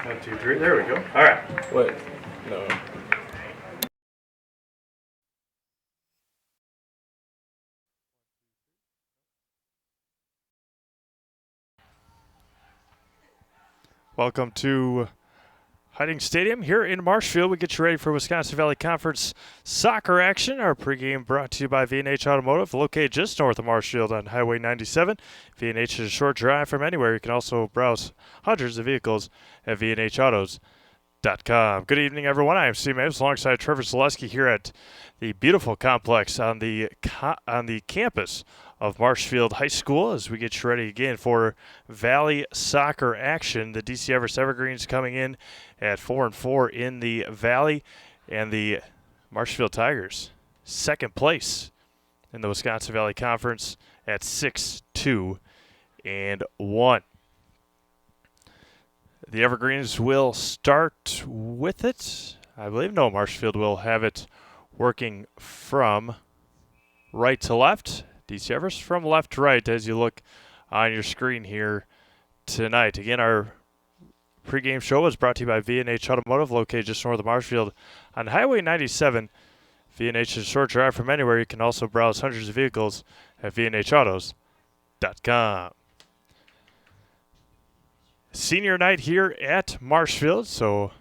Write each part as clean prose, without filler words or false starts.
1, 2, 3. There we go. All right. Wait. No. Welcome to Hiding Stadium here in Marshfield. We get you ready for Wisconsin Valley Conference soccer action. Our pregame brought to you by V&H Automotive, located just north of Marshfield on Highway 97. V&H is a short drive from anywhere. You can also browse hundreds of vehicles at vnhautos.com. Good evening, everyone. I am Steve Maves alongside Trevor Zaleski here at the beautiful complex on the campus of Marshfield High School as we get you ready again for Valley soccer action. The DC Everest Evergreens coming in at 4-4 in the Valley, and the Marshfield Tigers second place in the Wisconsin Valley Conference at 6-2-1. The Evergreens will start with it. I believe Marshfield will have it working from right to left. DC Everest from left to right as you look on your screen here tonight. Again, our pregame show is brought to you by V&H Automotive, located just north of Marshfield on Highway 97. V&H is a short drive from anywhere. You can also browse hundreds of vehicles at vnhautos.com. Senior night here at Marshfield, so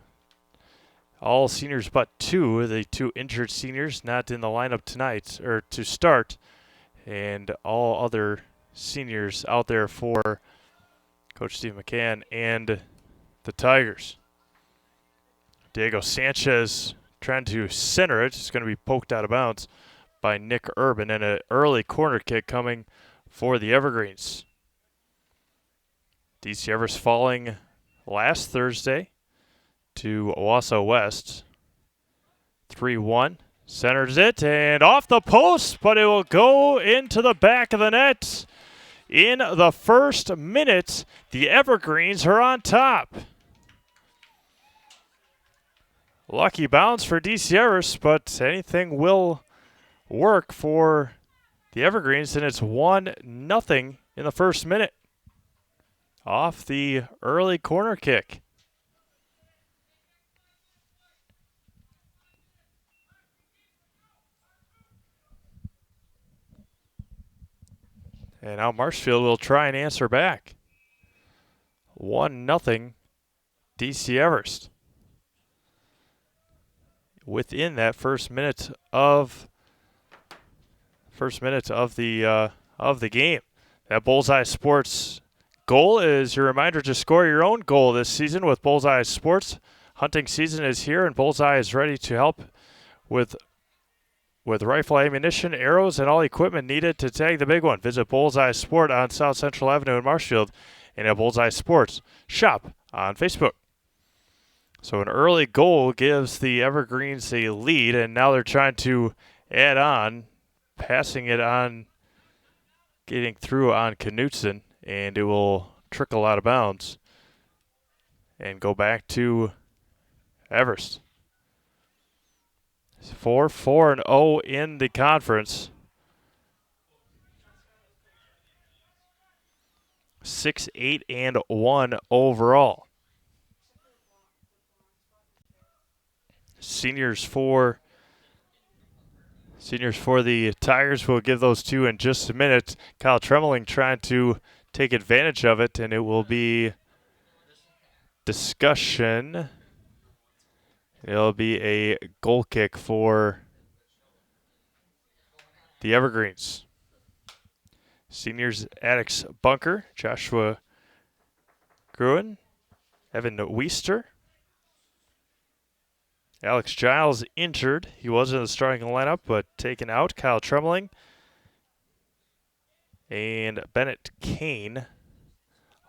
all seniors but two, the two injured seniors not in the lineup tonight, or to start, and all other seniors out there for Coach Steve McCann and the Tigers. Diego Sanchez trying to center it. It's going to be poked out of bounds by Nick Urban, and an early corner kick coming for the Evergreens. DC Everest falling last Thursday to Owasso West. 3-1. Centers it, and off the post, but it will go into the back of the net. In the first minute, the Evergreens are on top. Lucky bounce for DC Everest, but anything will work for the Evergreens, and it's 1-0 in the first minute off the early corner kick. And now Marshfield will try and answer back. 1-0 DC Everest. Within that first minute of the game. That Bullseye Sports goal is your reminder to score your own goal this season with Bullseye Sports. Hunting season is here, and Bullseye is ready to help with rifle ammunition, arrows, and all equipment needed to tag the big one. Visit Bullseye Sport on South Central Avenue in Marshfield and at Bullseye Sports shop on Facebook. So an early goal gives the Evergreens a lead, and now they're trying to add on, passing it on, getting through on Knutson, and it will trickle out of bounds and go back to Everest. 4-4-0 in the conference. 6-8-1 overall. Seniors for the Tigers, will give those two in just a minute. Kyle Tremeling trying to take advantage of it, and it will be discussion. It'll be a goal kick for the Evergreens. Seniors Addicts Bunker, Joshua Gruen, Evan Weister. Alex Giles injured. He was in the starting lineup, but taken out. Kyle Tremeling and Bennett Kane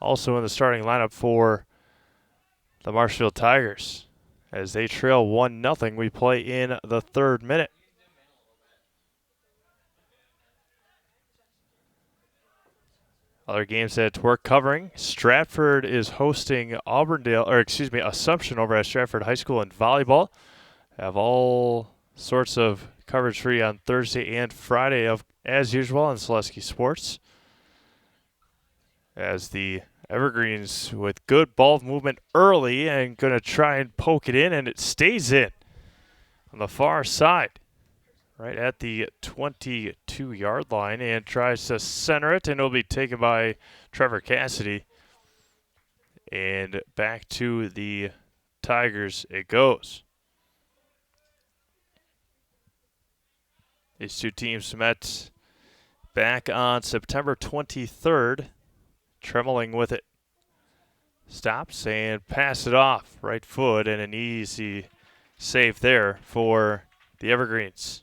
also in the starting lineup for the Marshfield Tigers. As they trail 1-0, we play in the third minute. Other games that we're covering: Stratford is hosting Assumption over at Stratford High School in volleyball. Have all sorts of coverage for you on Thursday and Friday as usual on Zaleski Sports. As the Evergreens with good ball movement early and going to try and poke it in, and it stays in on the far side, right at the 22-yard line, and tries to center it, and it'll be taken by Trevor Cassidy. And back to the Tigers it goes. These two teams met back on September 23rd, trembling with it. Stops and pass it off. Right foot and an easy save there for the Evergreens.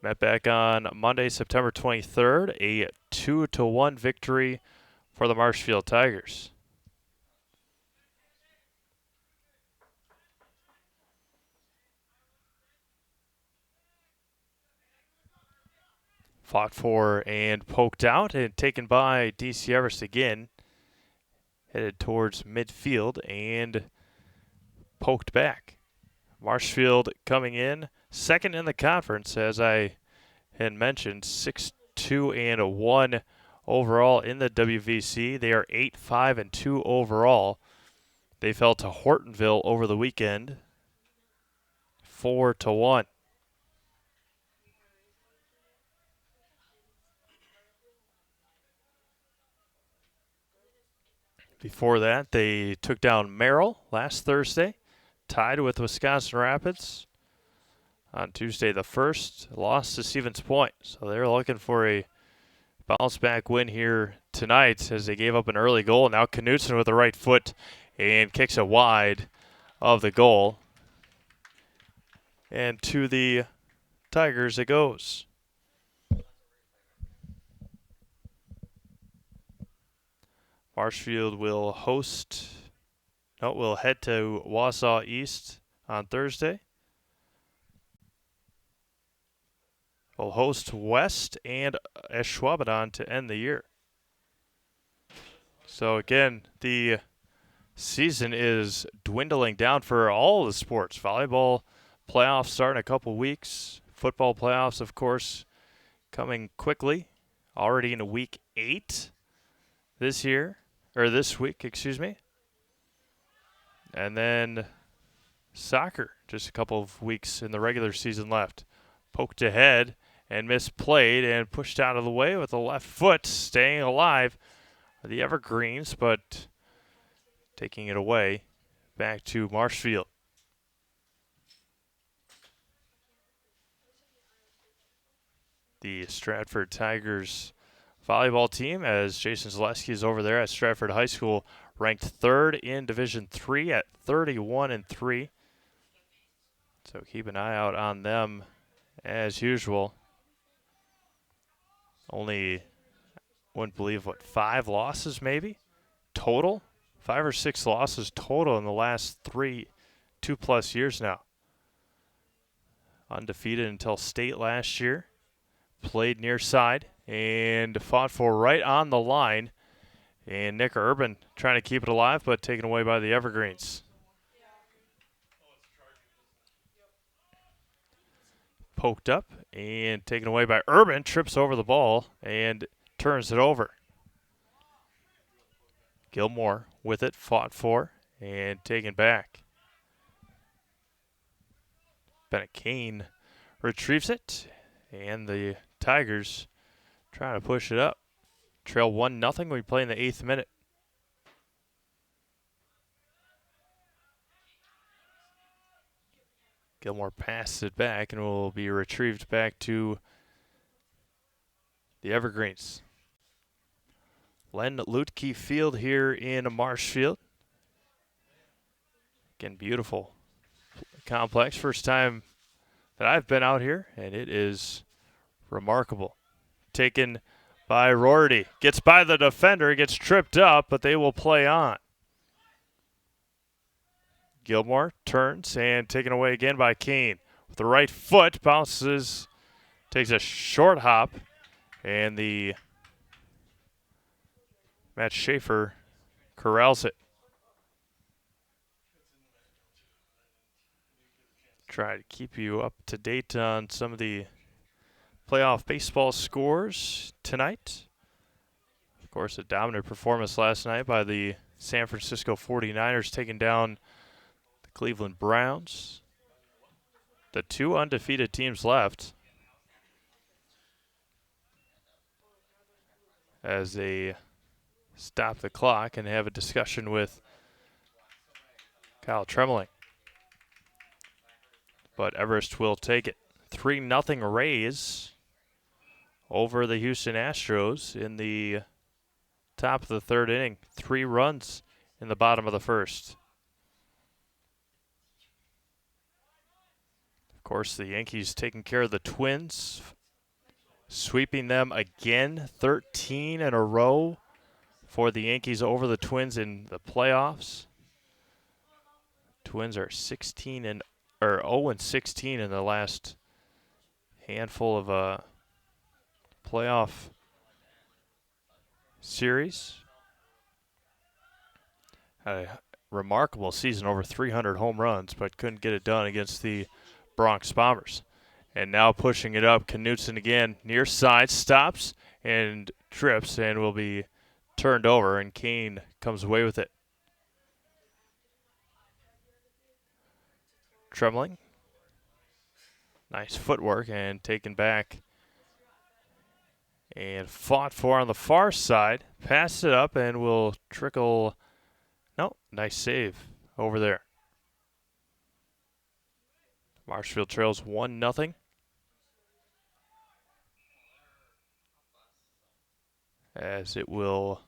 Met back on Monday, September 23rd, a 2-1 victory for the Marshfield Tigers. Fought for and poked out and taken by DC Everest again. Headed towards midfield and poked back. Marshfield coming in second in the conference, as I had mentioned, 6-2-1 overall in the WVC. They are 8-5-2 overall. They fell to Hortonville over the weekend, 4-1. Before that, they took down Merrill last Thursday, tied with Wisconsin Rapids on Tuesday the 1st, lost to Stevens Point. So they're looking for a bounce-back win here tonight as they gave up an early goal. Now Knutson with the right foot and kicks it wide of the goal. And to the Tigers it goes. Marshfield will head to Wausau East on Thursday. We'll host West and Ashwaubenon to end the year. So again, the season is dwindling down for all the sports. Volleyball playoffs start in a couple weeks. Football playoffs, of course, coming quickly. Already in week 8 this week, excuse me. And then soccer, just a couple of weeks in the regular season left. Poked ahead and misplayed and pushed out of the way with the left foot, staying alive. The Evergreens, but taking it away back to Marshfield. The Stratford Tigers volleyball team, as Jason Zaleski is over there at Stratford High School, ranked 3rd in Division III at 31-3. So keep an eye out on them as usual. Only, wouldn't believe, 5 losses maybe total? 5 or 6 losses total in the last 2+ years now. Undefeated until state last year. Played near side and fought for right on the line. And Nick Urban trying to keep it alive, but taken away by the Evergreens. Poked up and taken away by Urban. Trips over the ball and turns it over. Gilmore with it, fought for and taken back. Bennett Kane retrieves it, and the Tigers trying to push it up. Trail 1-0. We play in the 8th minute. Gilmore passes it back and will be retrieved back to the Evergreens. Len Lutke Field here in Marshfield. Again, beautiful complex. First time that I've been out here, and it is remarkable. Taken by Rorty. Gets by the defender, gets tripped up, but they will play on. Gilmore turns and taken away again by Kane. With the right foot, bounces, takes a short hop, and the Matt Schaefer corrals it. Try to keep you up to date on some of the playoff baseball scores tonight. course, a dominant performance last night by the San Francisco 49ers, taking down the Cleveland Browns. The two undefeated teams left as they stop the clock and have a discussion with Kyle Tremling. But Everest will take it. 3-0 Rays over the Houston Astros in the top of the third inning. 3 runs in the bottom of the first. Of course, the Yankees taking care of the Twins, sweeping them again, 13 in a row for the Yankees over the Twins in the playoffs. Twins are 0-16 in the last handful of playoff series. Had a remarkable season, over 300 home runs, but couldn't get it done against the Bronx Bombers. And now pushing it up, Knutson again, near side, stops and trips and will be turned over, and Kane comes away with it. Trembling. Nice footwork and taken back and fought for on the far side. Passed it up and will trickle. No, nice save over there. Marshfield trails 1-0. As it will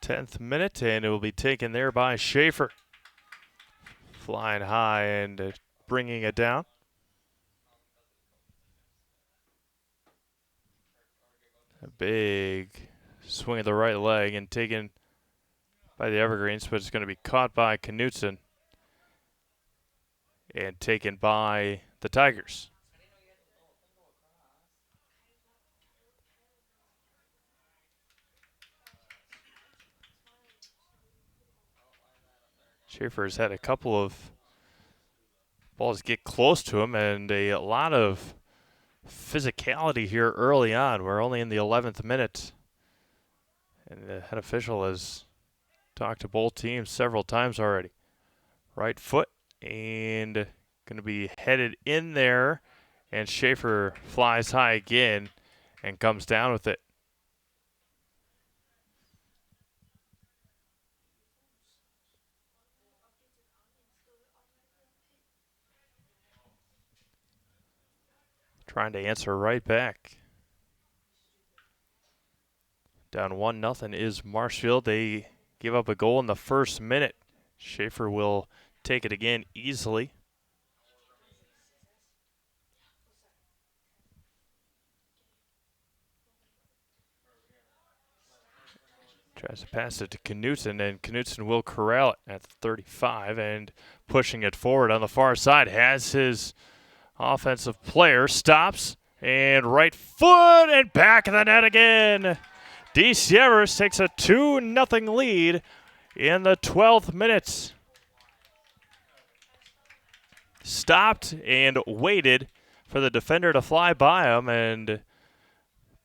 tenth minute, and it will be taken there by Schaefer. Flying high and bringing it down. A big swing of the right leg and taken by the Evergreens, but it's going to be caught by Knutson and taken by the Tigers. Schaefer's had a couple of balls get close to him and a lot of physicality here early on. We're only in the 11th minute, and the head official has talked to both teams several times already. Right foot and going to be headed in there, and Schaefer flies high again and comes down with it. Trying to answer right back. Down 1-0 is Marshfield. They give up a goal in the first minute. Schaefer will take it again easily. Tries to pass it to Knutson, and Knutson will corral it at 35 and pushing it forward on the far side. Has his offensive player, stops, and right foot and back of the net again. DC Everest takes a 2-0 lead in the 12th minute. Stopped and waited for the defender to fly by him and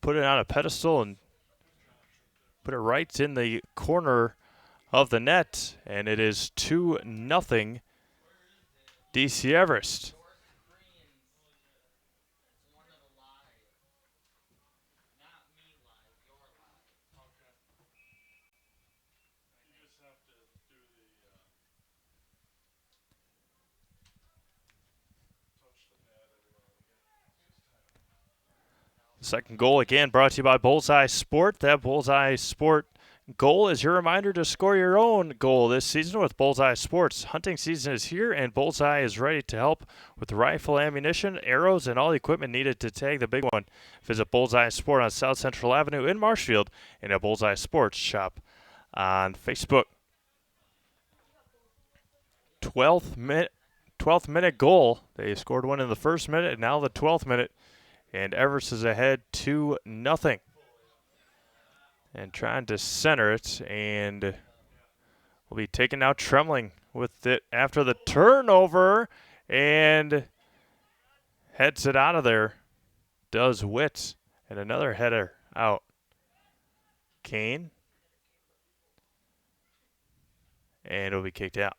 put it on a pedestal and put it right in the corner of the net, and it is 2-0 DC Everest. Second goal again brought to you by Bullseye Sport. That Bullseye Sport goal is your reminder to score your own goal this season with Bullseye Sports. Hunting season is here, and Bullseye is ready to help with rifle ammunition, arrows, and all the equipment needed to tag the big one. Visit Bullseye Sport on South Central Avenue in Marshfield and a Bullseye Sports shop on Facebook. 12th minute goal. They scored one in the first minute, and now the 12th minute. And Everest is ahead 2-0. and trying to center it, and will be taken out trembling with it after the turnover, and heads it out of there. Does Witt, and another header out. Kane, and it'll be kicked out.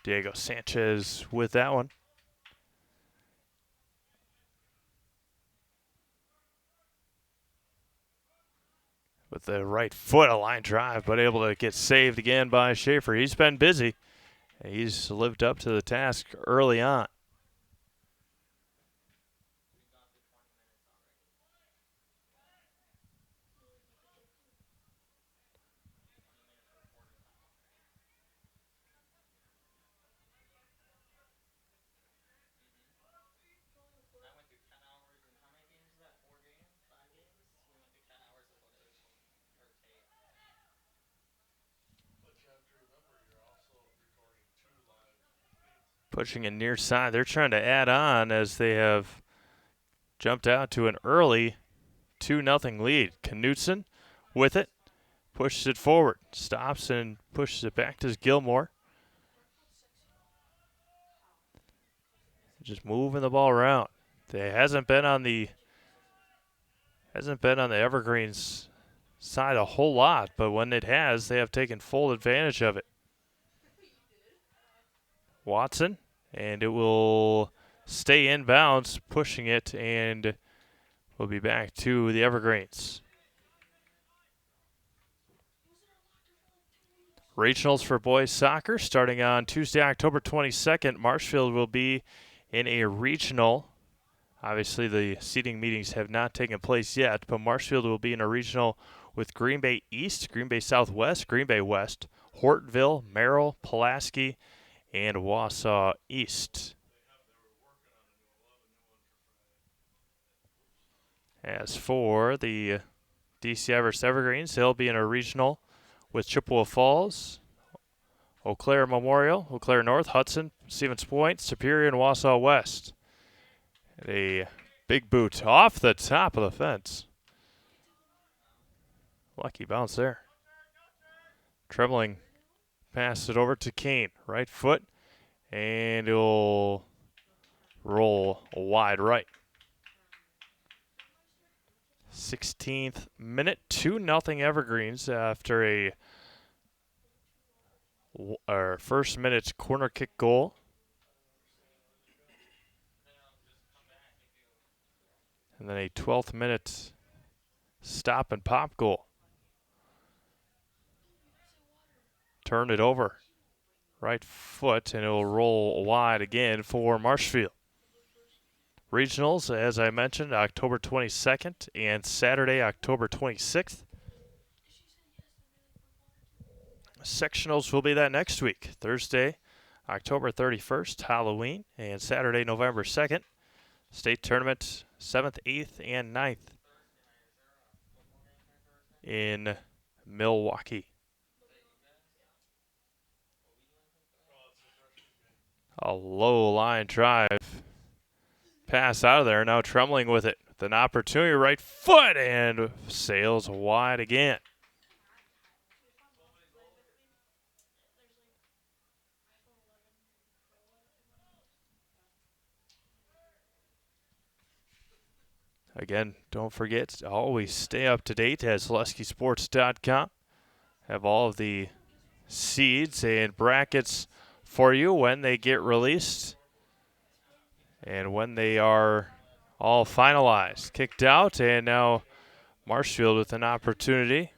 Diego Sanchez with that one. With the right foot, a line drive, but able to get saved again by Schaefer. He's been busy. He's lived up to the task early on. Pushing it near side. They're trying to add on as they have jumped out to an early 2-0 lead. Knutson with it. Pushes it forward. Stops and pushes it back to Gilmore. Just moving the ball around. It hasn't been on the Evergreens side a whole lot, but when it has, they have taken full advantage of it. Watson, and it will stay inbounds, pushing it, and we'll be back to the Evergreens. Regionals for boys soccer starting on Tuesday, October 22nd. Marshfield will be in a regional. Obviously, the seeding meetings have not taken place yet, but Marshfield will be in a regional with Green Bay East, Green Bay Southwest, Green Bay West, Hortonville, Merrill, Pulaski, and Wausau East. As for the DC Everest Evergreens, they'll be in a regional with Chippewa Falls, Eau Claire Memorial, Eau Claire North, Hudson, Stevens Point, Superior, and Wausau West. A big boot off the top of the fence. Lucky bounce there. Trebling passes it over to Kane. Right foot, and it'll roll wide right. 16th minute, 2-0 Evergreens after our first minute corner kick goal. And then a 12th minute stop and pop goal. Turn it over. Right foot, and it will roll wide again for Marshfield. Regionals, as I mentioned, October 22nd and Saturday, October 26th. Sectionals will be that next week. Thursday, October 31st, Halloween, and Saturday, November 2nd. State tournament, 7th, 8th, and 9th in Milwaukee. A low line drive. Pass out of there, now Trembling with it. With an opportunity, right foot, and sails wide again. Again, don't forget to always stay up to date at ZaleskiSports.com. Have all of the seeds and brackets for you when they get released and when they are all finalized. Kicked out, and now Marshfield with an opportunity.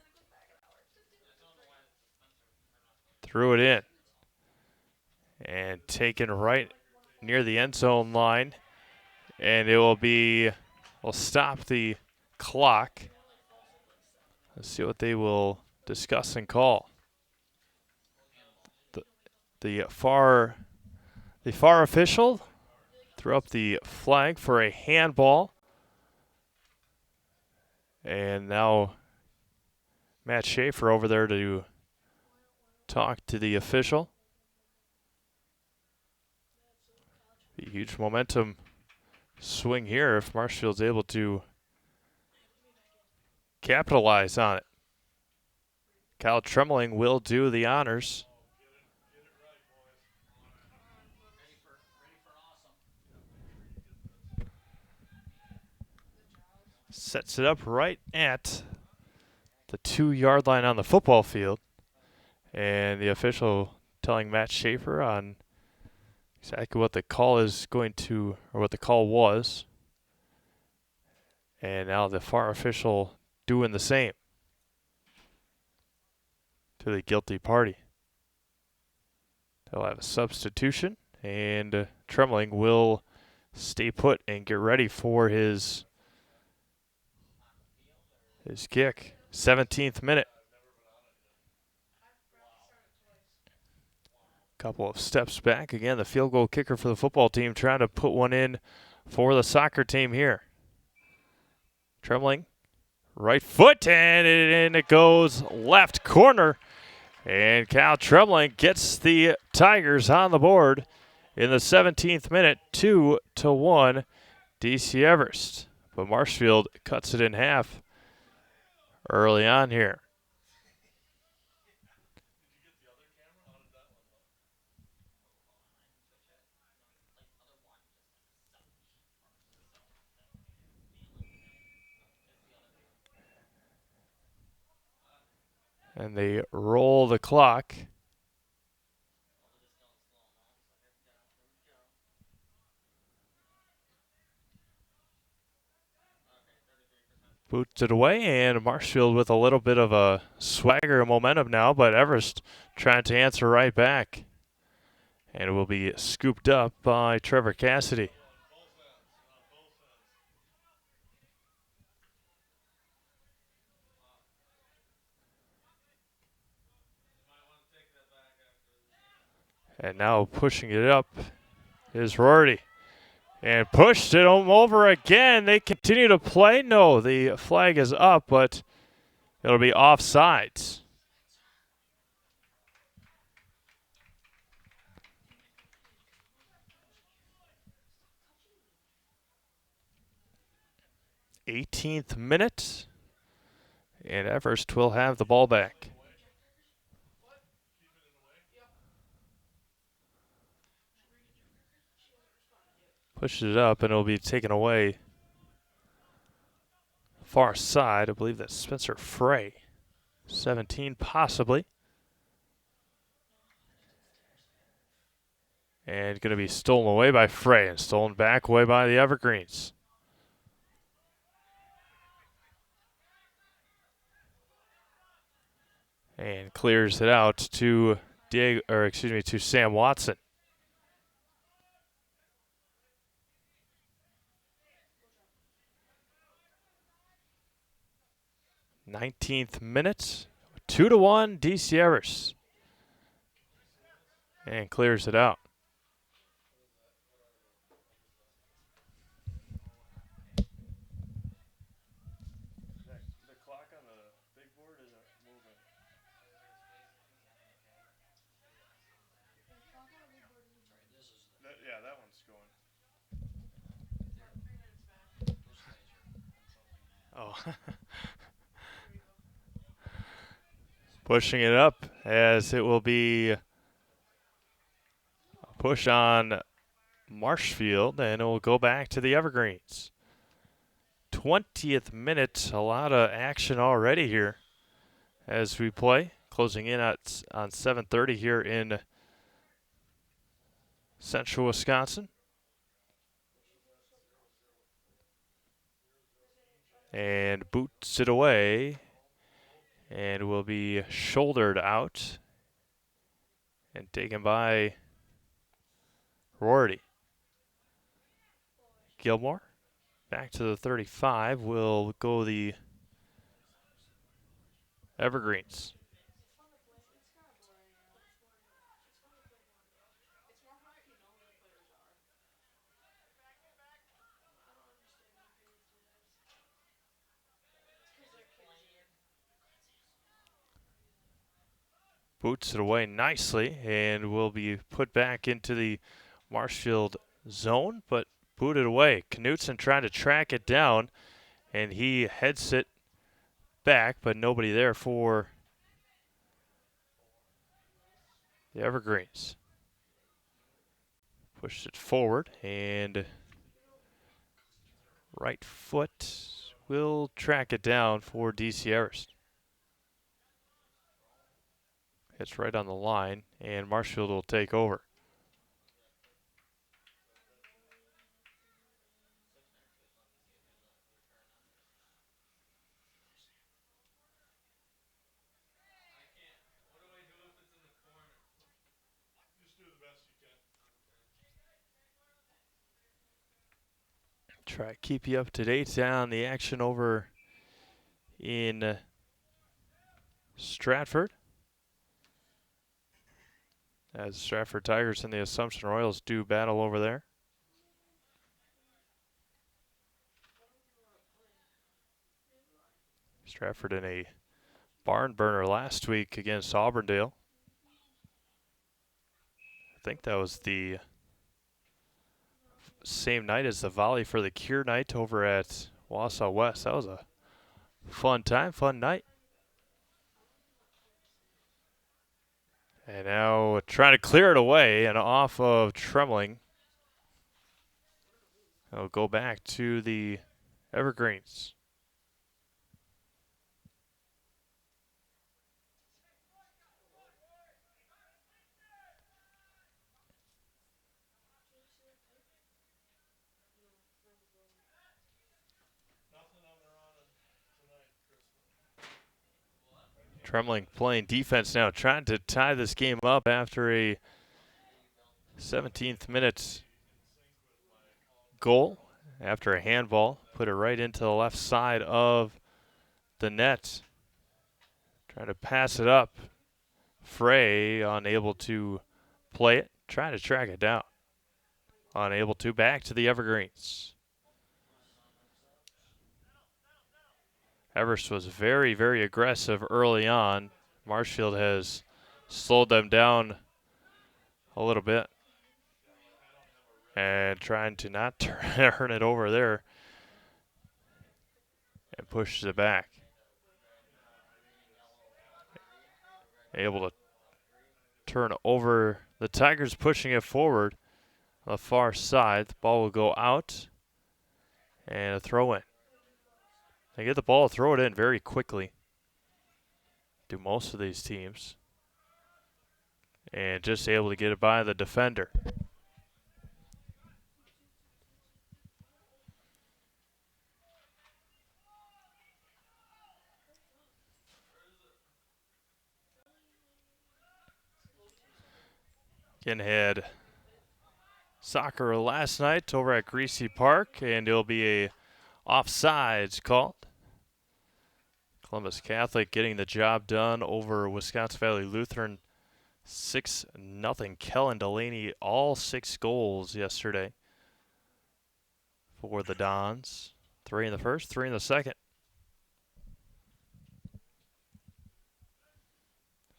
Threw it in. And taken right near the end zone line. And it will stop the clock. Let's see what they will discuss and call. The far official threw up the flag for a handball. And now Matt Schaefer over there to talk to the official. A huge momentum swing here if Marshfield's able to capitalize on it. Kyle Tremling will do the honors. Sets it up right at the 2-yard line on the football field. And the official telling Matt Schaefer on exactly what the call is going to, or what the call was. And now the VAR official doing the same to the guilty party. They'll have a substitution, and Tremling will stay put and get ready for his kick. 17th minute. Couple of steps back. Again, the field goal kicker for the football team trying to put one in for the soccer team here. Tremling, right foot, and it goes left corner. And Kyle Tremling gets the Tigers on the board in the 17th minute, 2-1, DC Everest. But Marshfield cuts it in half early on here. And they roll the clock. Boots it away, and Marshfield with a little bit of a swagger and momentum now, but Everest trying to answer right back. And it will be scooped up by Trevor Cassidy. And now pushing it up is Rorty. And pushed it over again. They continue to play. No, the flag is up, but it'll be offsides. '18th minute. And Everest will have the ball back. Pushes it up, and it'll be taken away. Far side, I believe that's Spencer Frey. 17 possibly. And going to be stolen away by Frey and stolen back away by the Evergreens. And clears it out to to Sam Watson. '19th minute, 2-1 DC Everest. And clears it out. The clock on the big board isn't moving. Yeah, that one's going. Oh. Pushing it up as it will be a push on Marshfield, and it will go back to the Evergreens. 20th minute, a lot of action already here as we play. Closing in on 7:30 here in central Wisconsin. And boots it away. And will be shouldered out and taken by Rorty. Gilmore back to the 35 will go the Evergreens. Boots it away nicely and will be put back into the Marshfield zone, but booted away. Knutson trying to track it down, and he heads it back, but nobody there for the Evergreens. Pushed it forward, and right foot will track it down for DC Everest. It's right on the line, and Marshfield will take over. Try to keep you up to date on the action over in Stratford, as Stratford Tigers and the Assumption Royals do battle over there. Stratford in a barn burner last week against Auburndale. I think that was the same night as the volley for the Cure night over at Wausau West. That was a fun time, fun night. And now trying to clear it away and off of Trembling. It'll go back to the Evergreens. Trembling playing defense now, trying to tie this game up after a 17th minute goal after a handball. Put it right into the left side of the net. Trying to pass it up. Frey unable to play it. Trying to track it down. Unable to. Back to the Evergreens. Everest was very, very aggressive early on. Marshfield has slowed them down a little bit. And trying to not turn it over there. And pushes it back. Able to turn over. The Tigers pushing it forward on the far side. The ball will go out. And a throw in. They get the ball, throw it in very quickly. Do most of these teams. And just able to get it by the defender. Again, had soccer last night over at Greasy Park, and it'll be a offsides called. Columbus Catholic getting the job done over Wisconsin Valley Lutheran. 6-0. Kellen Delaney, all 6 goals yesterday for the Dons. 3 in the first, 3 in the second.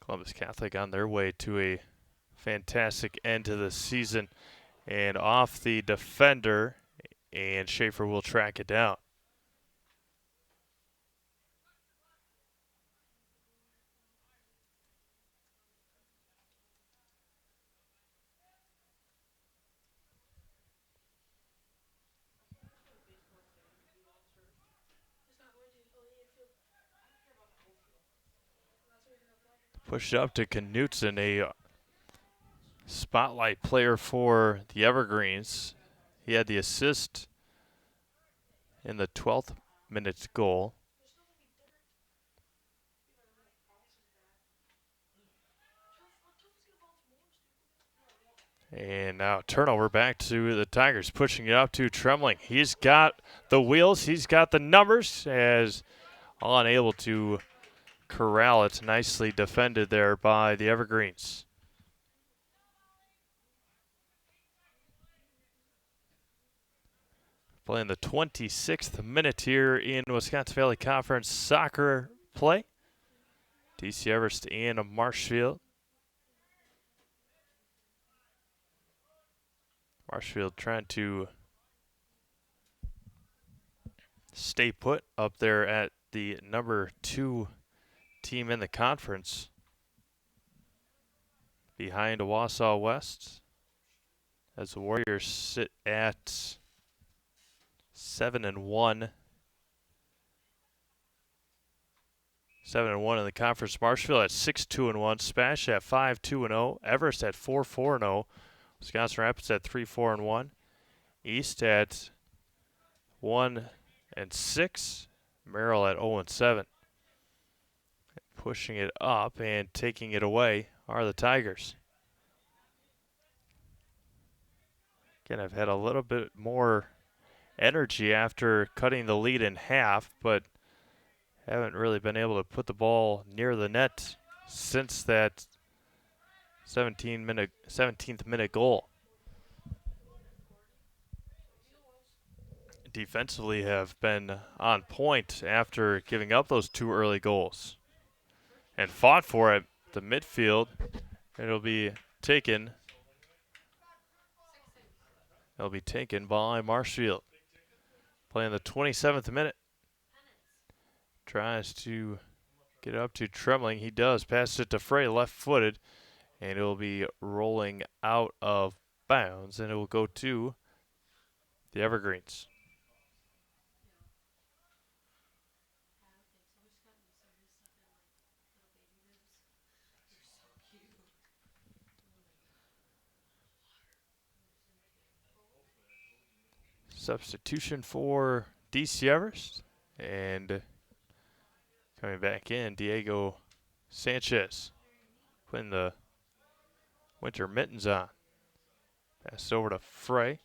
Columbus Catholic on their way to a fantastic end to the season. And off the defender, and Schaefer will track it down. Pushed up to Knutson, a spotlight player for the Evergreens. He had the assist in the 12th minute goal. And now turnover back to the Tigers, pushing it up to Trembling. He's got the wheels, he's got the numbers, as unable to corral it. Nicely defended there by the Evergreens. Playing the 26th minute here in Wisconsin Valley Conference soccer play. DC Everest and Marshfield. Marshfield trying to stay put up there at the number 2 team in the conference, behind Wausau West, as the Warriors sit at 7-1. 7-1 in the conference. Marshfield at 6-2-1. Spash at 5-2-0. Everest at 4-4-0. Wisconsin Rapids at 3-4-1. East at 1-6. Merrill at 0-7. Pushing it up and taking it away are the Tigers. Again, I've had a little bit more energy after cutting the lead in half, but haven't really been able to put the ball near the net since that 17th minute goal. Defensively have been on point after giving up those 2 early goals and fought for it. The midfield, it'll be taken by Marshfield. Playing the 27th minute. Tries to get up to Trembling. He does. Passes it to Frey, left-footed. And it will be rolling out of bounds. And it will go to the Evergreens. Substitution for DC Everest. And coming back in, Diego Sanchez. Putting the winter mittens on. Pass over to Frey.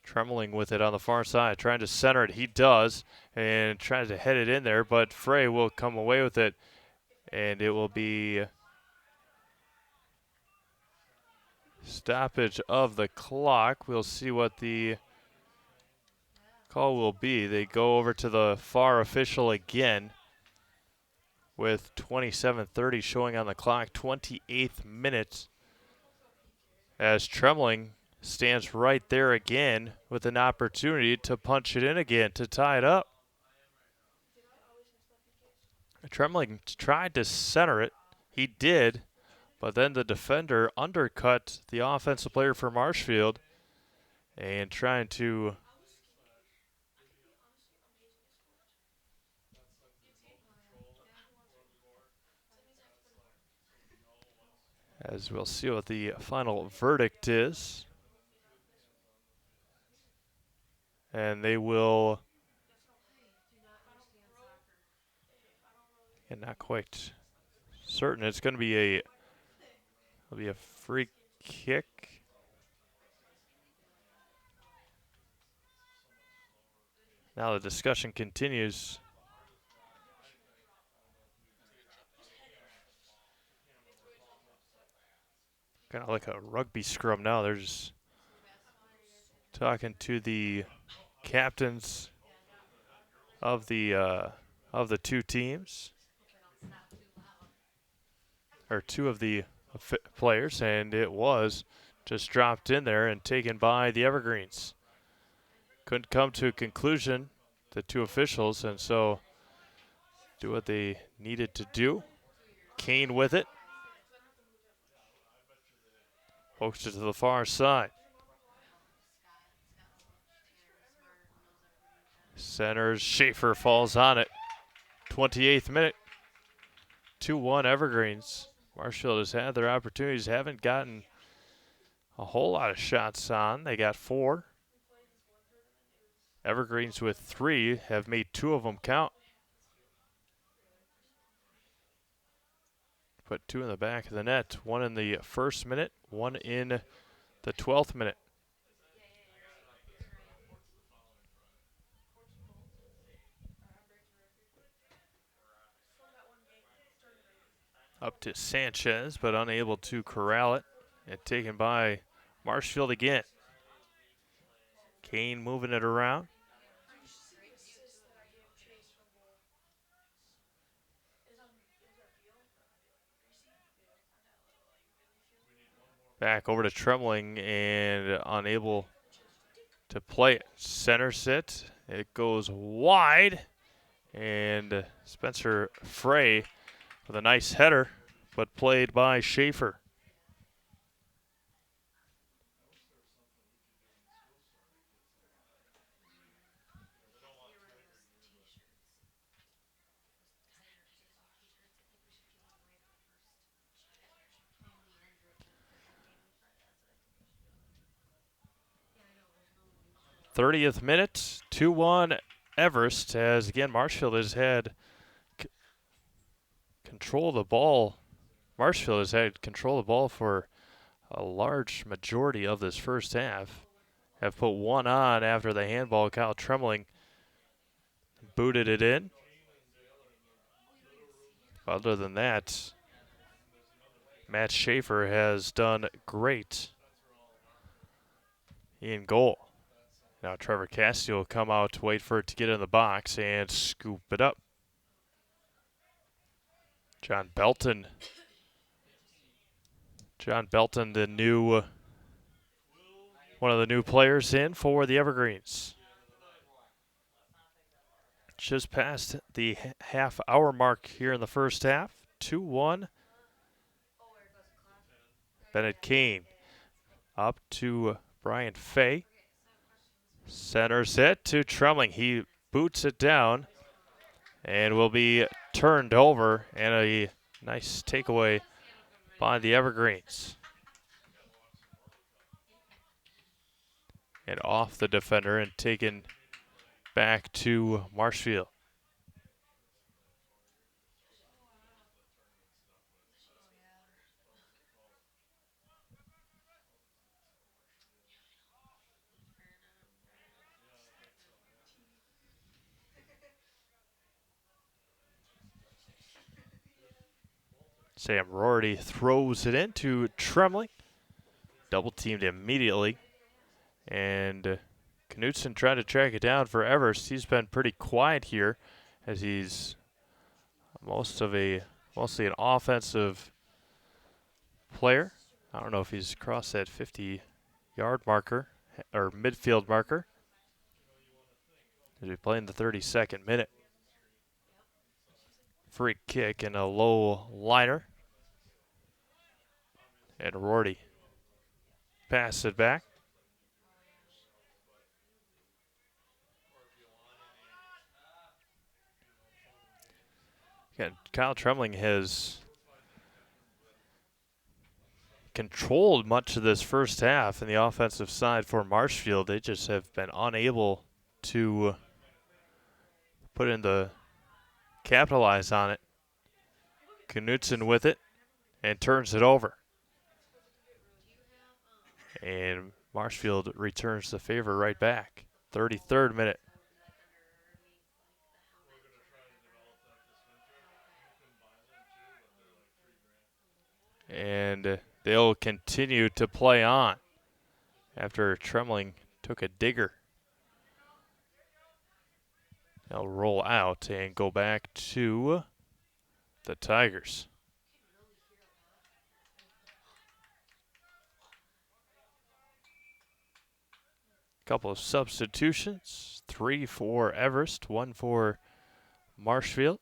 Trembling with it on the far side, trying to center it. He does, and tries to head it in there, but Frey will come away with it, and it will be stoppage of the clock. We'll see what the call will be. They go over to the far official again with 27:30 showing on the clock, 28th minute, as Trembling stands right there again with an opportunity to punch it in again to tie it up. Trembling tried to center it. He did, but then the defender undercut the offensive player for Marshfield and trying to as we'll see what the final verdict is. And they will, and not quite certain, it's going to be a free kick. Now the discussion continues. Kind of like a rugby scrum now. They're just talking to the captains of the 2 teams, or 2 of the players, and it was just dropped in there and taken by the Evergreens. Couldn't come to a conclusion, the 2 officials, and so do what they needed to do. Kane with it. Pokes it to the far side. Centers, Schaefer falls on it. 28th minute. 2-1 Evergreens. Marshfield has had their opportunities, haven't gotten a whole lot of shots on. They got 4. Evergreens with 3 have made 2 of them count. Put 2 in the back of the net. 1 in the first minute, 1 in the 12th minute. Up to Sanchez, but unable to corral it. And taken by Marshfield again. Kane moving it around. Back over to Trembling and unable to play it. Centers it. It goes wide. And Spencer Frey with a nice header, but played by Schaefer. '30th minute, 2-1 Everest, as again Marshfield has had control of the ball. Marshfield has had control of the ball for a large majority of this first half. Have put one on after the handball. Kyle Trembling booted it in. Other than that, Matt Schaefer has done great in goal. Now Trevor Cassidy will come out to wait for it to get in the box and scoop it up. John Belton, the new one of the new players in for the Evergreens. Just past the half-hour mark here in the first half. 2-1. Bennett Kane up to Brian Fay. Centers it to Trembling. He boots it down and will be turned over, and a nice takeaway by the Evergreens. And off the defender and taken back to Marshfield. Sam Rorty throws it into Trembling. Double teamed immediately. And Knutson tried to track it down for Everest. He's been pretty quiet here as he's mostly an offensive player. I don't know if he's crossed that 50-yard marker or midfield marker. As we play in the 32nd minute. Free kick and a low liner. And Rorty passes it back. Again, Kyle Trembling has controlled much of this first half in the offensive side for Marshfield. They just have been unable to capitalize on it. Knutson with it and turns it over. And Marshfield returns the favor right back. 33rd minute. And they'll continue to play on after Trembling took a digger. They'll roll out and go back to the Tigers. Couple of substitutions, 3 for Everest, 1 for Marshfield.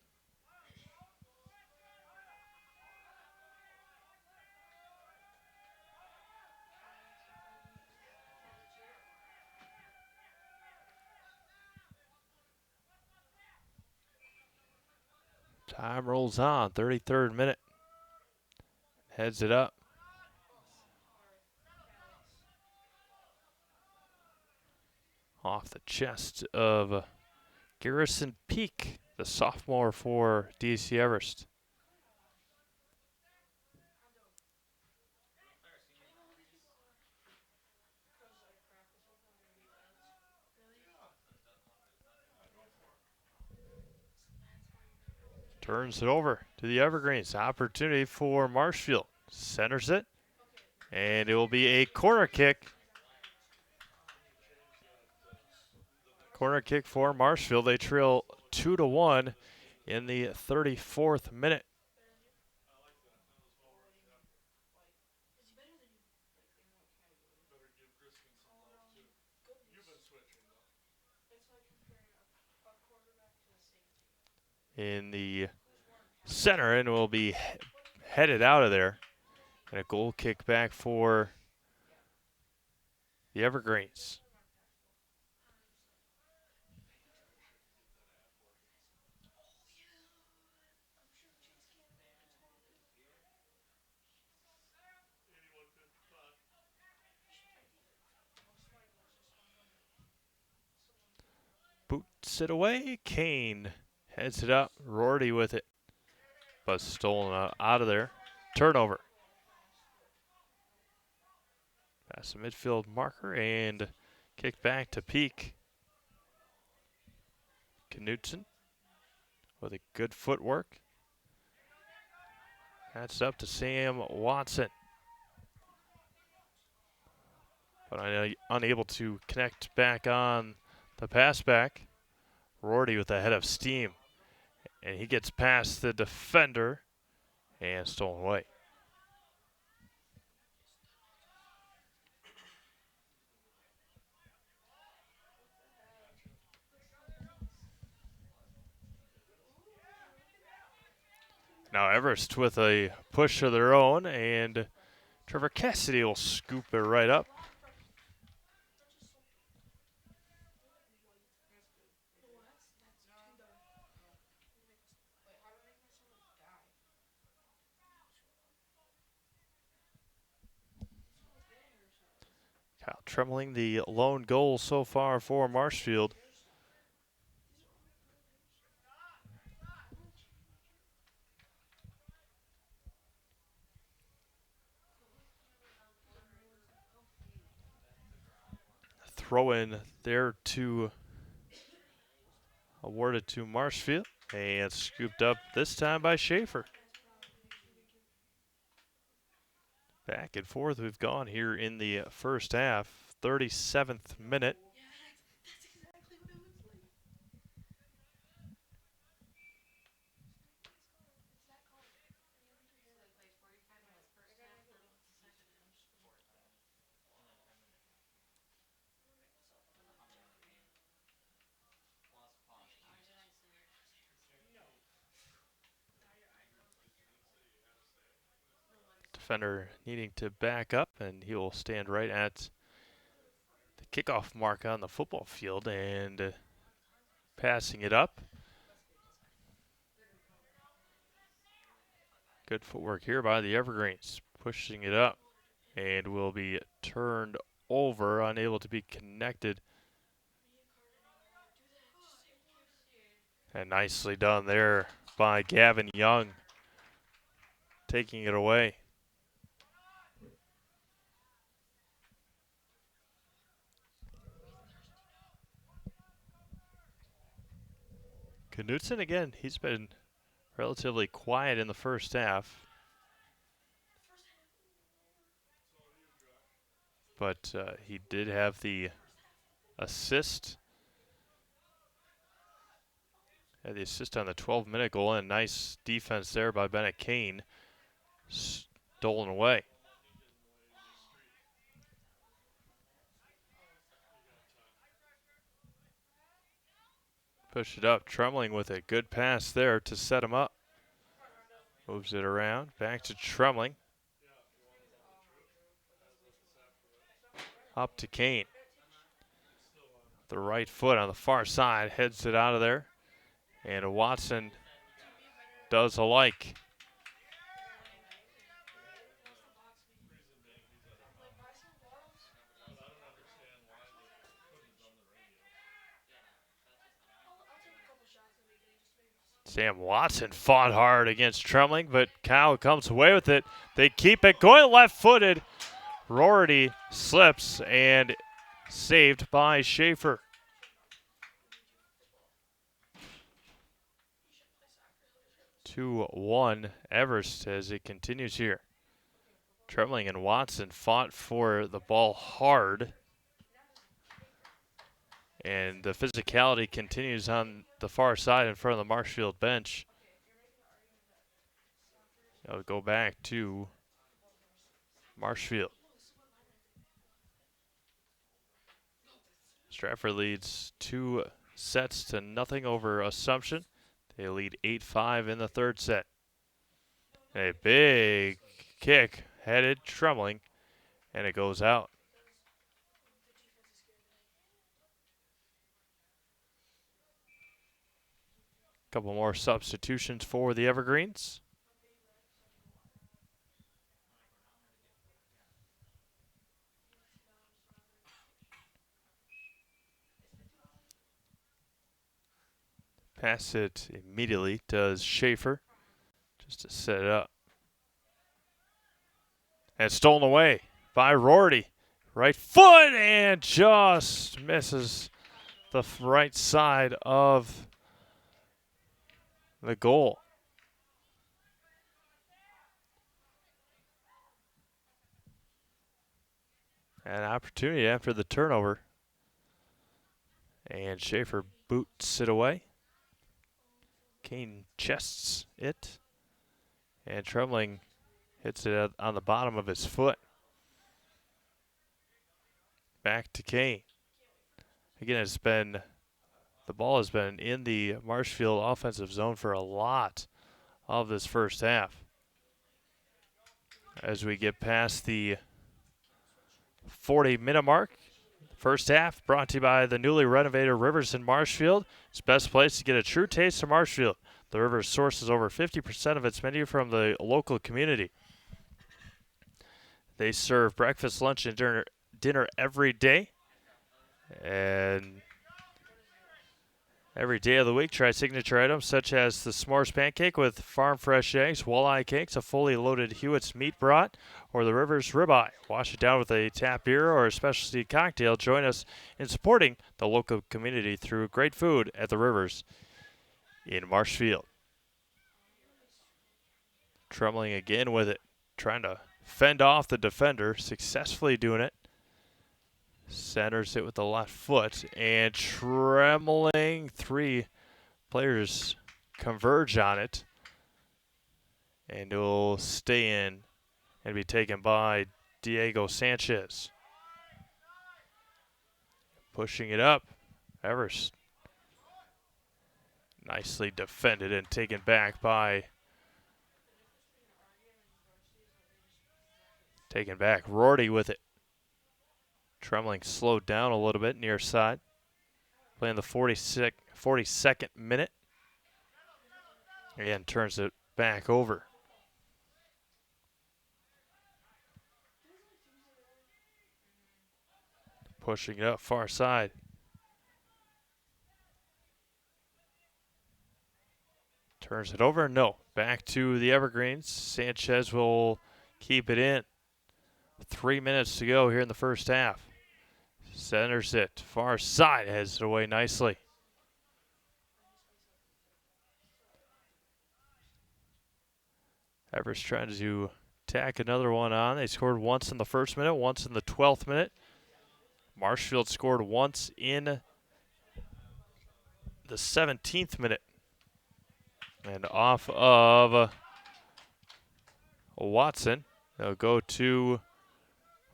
Time rolls on, 33rd minute. Heads it up. Off the chest of Garrison Peak, the sophomore for DC Everest. Turns it over to the Evergreens. Opportunity for Marshfield. Centers it. And it will be a corner kick. Corner kick for Marshfield. They trail 2-1 in the 34th minute. in the center and will be headed out of there. And a goal kick back for the Evergreens. Boots it away. Kane heads it up. Rorty with it. But stolen out of there. Turnover. Past the midfield marker and kicked back to Peak. Knutson with a good footwork. That's up to Sam Watson. But unable to connect back on the pass back. Rorty with a head of steam. And he gets past the defender and stolen away. Now Everest with a push of their own, and Trevor Cassidy will scoop it right up. Kyle Trembling, the lone goal so far for Marshfield. Throw in there to awarded to Marshfield and scooped up this time by Schaefer. Back and forth we've gone here in the first half, 37th minute. Defender needing to back up, and he will stand right at the kickoff mark on the football field and passing it up. Good footwork here by the Evergreens, pushing it up, and will be turned over, unable to be connected. And nicely done there by Gavin Young, taking it away. Knutson again, he's been relatively quiet in the first half. But he did have the assist. Had the assist on the 12-minute goal, and nice defense there by Bennett Kane. Stolen away. Push it up, Trembling with a good pass there to set him up. Moves it around, back to Trembling. Up to Kane. The right foot on the far side, heads it out of there. And Watson does alike. Sam Watson fought hard against Trembling, but Kyle comes away with it. They keep it going left-footed. Rorty slips and saved by Schaefer. 2-1 Everest as it continues here. Trembling and Watson fought for the ball hard. And the physicality continues on the far side in front of the Marshfield bench. I'll go back to Marshfield. Stratford leads 2-0 over Assumption. They lead 8-5 in the third set. A big kick headed Trembling, and it goes out. Couple more substitutions for the Evergreens. Pass it immediately does Schaefer, just to set it up. And stolen away by Rorty. Right foot, and just misses the right side of the goal. An opportunity after the turnover. And Schaefer boots it away. Kane chests it. And Trembling hits it on the bottom of his foot. Back to Kane. Again, the ball has been in the Marshfield offensive zone for a lot of this first half. As we get past the 40-minute mark, first half brought to you by the newly renovated Rivers in Marshfield. It's the best place to get a true taste of Marshfield. The Rivers sources over 50% of its menu from the local community. They serve breakfast, lunch, and dinner every day. And every day of the week, try signature items such as the s'mores pancake with farm fresh eggs, walleye cakes, a fully loaded Hewitt's meat brat, or the Rivers ribeye. Wash it down with a tap beer or a specialty cocktail. Join us in supporting the local community through great food at the Rivers in Marshfield. Trembling again with it, trying to fend off the defender, successfully doing it. Centers it with the left foot, and Trembling, three players converge on it, and it will stay in and be taken by Diego Sanchez. Pushing it up, Everest. Nicely defended and taken back by Rorty with it. Trembling slowed down a little bit near side. Playing the 42nd minute. Again, turns it back over. Pushing it up far side. Turns it over. No. Back to the Evergreens. Sanchez will keep it in. 3 minutes to go here in the first half. Centers it. Far side. Heads it away nicely. Everest trying to tack another one on. They scored once in the first minute, once in the 12th minute. Marshfield scored once in the 17th minute. And off of Watson, they'll go to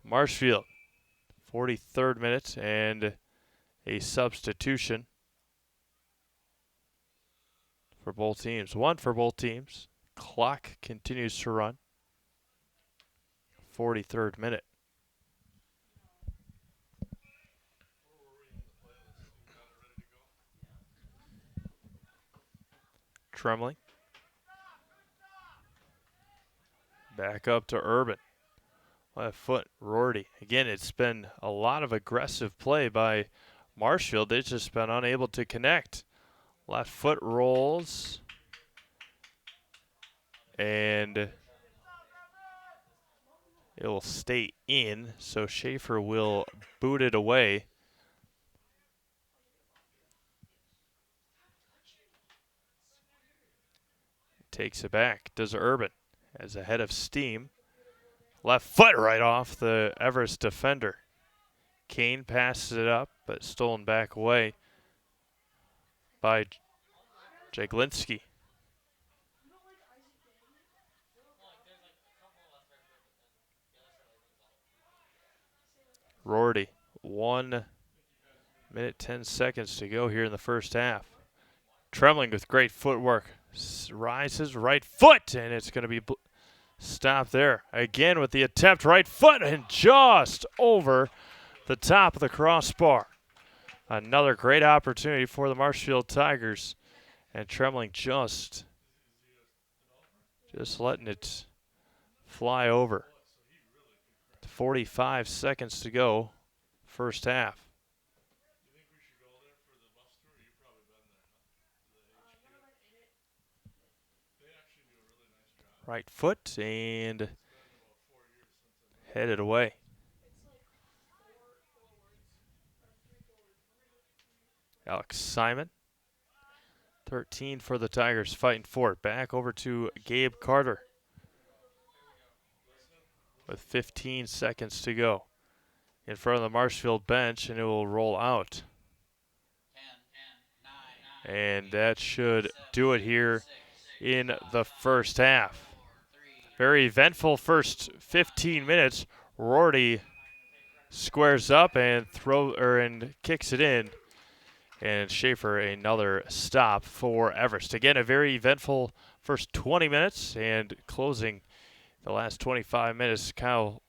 Marshfield. 43rd minute and a substitution for both teams. One for both teams. Clock continues to run. 43rd minute. Trembling. Back up to Urban. Left foot, Rorty. Again, it's been a lot of aggressive play by Marshfield. They've just been unable to connect. Left foot rolls. And it will stay in, so Schaefer will boot it away. Takes it back, does Urban, as a head of steam. Left foot right off the Everest defender. Kane passes it up, but stolen back away by Jaglinski. Rorty, 1 minute, 10 seconds to go here in the first half. Trembling with great footwork. Rises right foot, and it's going to be stopped there. Again with the attempt, right foot, and just over the top of the crossbar. Another great opportunity for the Marshfield Tigers. And Trembling just letting it fly over. 45 seconds to go, first half. Right foot and headed away. Alex Simon, 13 for the Tigers, fighting for it. Back over to Gabe Carter with 15 seconds to go in front of the Marshfield bench, and it will roll out. And that should do it here in the first half. Very eventful first 15 minutes. Rorty squares up and kicks it in. And Schaefer another stop for Everest. Again, a very eventful first 20 minutes, and closing the last 25 minutes, Kyle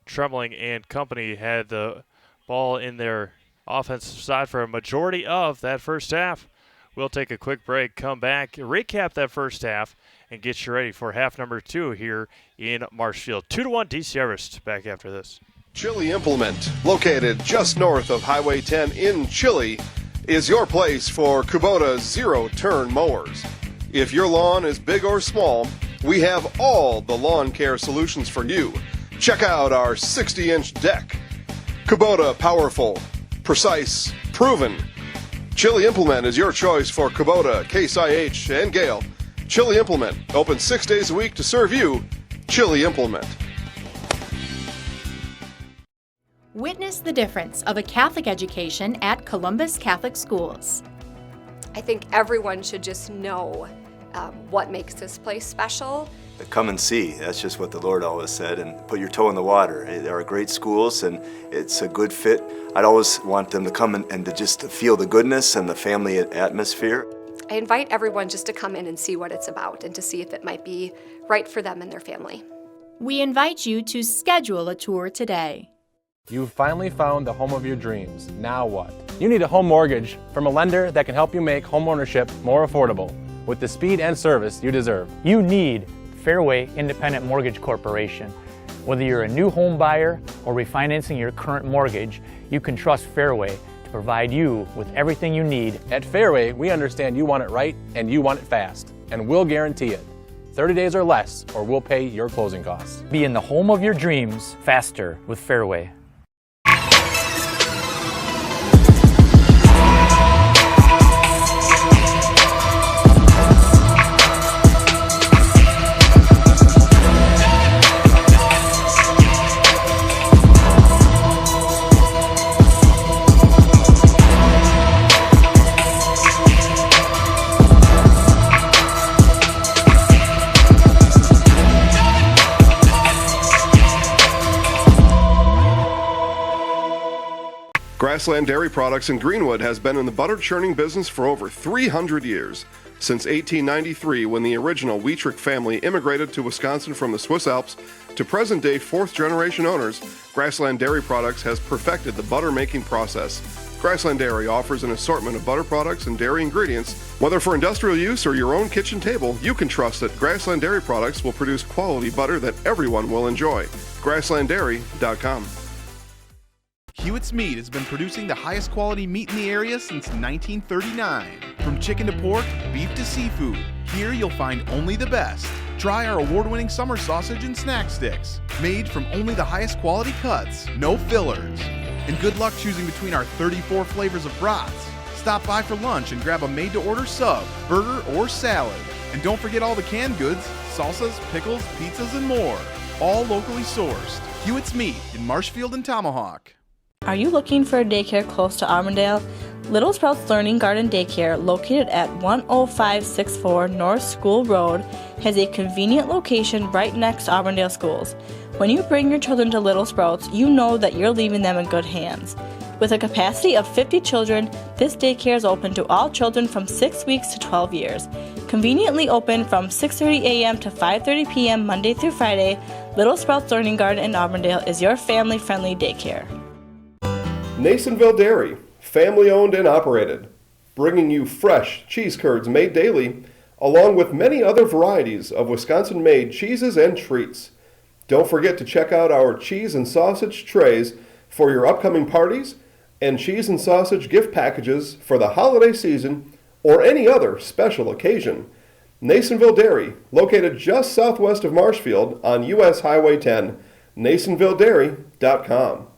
Trembling and company had the ball in their offensive side for a majority of that first half. We'll take a quick break, come back, recap that first half, and get you ready for half number 2 here in Marshfield. 2-1 DC Everest. Back after this. Chili Implement, located just north of Highway 10 in Chili, is your place for Kubota zero-turn mowers. If your lawn is big or small, we have all the lawn care solutions for you. Check out our 60-inch deck. Kubota powerful, precise, proven. Chili Implement is your choice for Kubota, Case IH, and Gale. Chili Implement, open 6 days a week to serve you. Chili Implement. Witness the difference of a Catholic education at Columbus Catholic Schools. I think everyone should just know what makes this place special. Come and see. That's just what the Lord always said, and put your toe in the water. There are great schools, and it's a good fit. I'd always want them to come and to just feel the goodness and the family atmosphere. I invite everyone just to come in and see what it's about and to see if it might be right for them and their family. We invite you to schedule a tour today. You've finally found the home of your dreams. Now what? You need a home mortgage from a lender that can help you make homeownership more affordable with the speed and service you deserve. You need Fairway Independent Mortgage Corporation. Whether you're a new home buyer or refinancing your current mortgage, you can trust Fairway to provide you with everything you need. At Fairway, we understand you want it right and you want it fast, and we'll guarantee it. 30 days or less, or we'll pay your closing costs. Be in the home of your dreams faster with Fairway. Grassland Dairy Products in Greenwood has been in the butter churning business for over 300 years. Since 1893, when the original Wietrich family immigrated to Wisconsin from the Swiss Alps, to present-day fourth-generation owners, Grassland Dairy Products has perfected the butter-making process. Grassland Dairy offers an assortment of butter products and dairy ingredients. Whether for industrial use or your own kitchen table, you can trust that Grassland Dairy Products will produce quality butter that everyone will enjoy. GrasslandDairy.com. Hewitt's Meat has been producing the highest quality meat in the area since 1939. From chicken to pork, beef to seafood, here you'll find only the best. Try our award-winning summer sausage and snack sticks, made from only the highest quality cuts, no fillers. And good luck choosing between our 34 flavors of brats. Stop by for lunch and grab a made-to-order sub, burger, or salad. And don't forget all the canned goods, salsas, pickles, pizzas, and more. All locally sourced. Hewitt's Meat in Marshfield and Tomahawk. Are you looking for a daycare close to Auburndale? Little Sprouts Learning Garden Daycare, located at 10564 North School Road, has a convenient location right next to Auburndale schools. When you bring your children to Little Sprouts, you know that you're leaving them in good hands. With a capacity of 50 children, this daycare is open to all children from 6 weeks to 12 years. Conveniently open from 6:30 a.m. to 5:30 p.m. Monday through Friday, Little Sprouts Learning Garden in Auburndale is your family-friendly daycare. Nasonville Dairy, family owned and operated, bringing you fresh cheese curds made daily, along with many other varieties of Wisconsin-made cheeses and treats. Don't forget to check out our cheese and sausage trays for your upcoming parties and cheese and sausage gift packages for the holiday season or any other special occasion. Nasonville Dairy, located just southwest of Marshfield on US Highway 10, nasonvilledairy.com.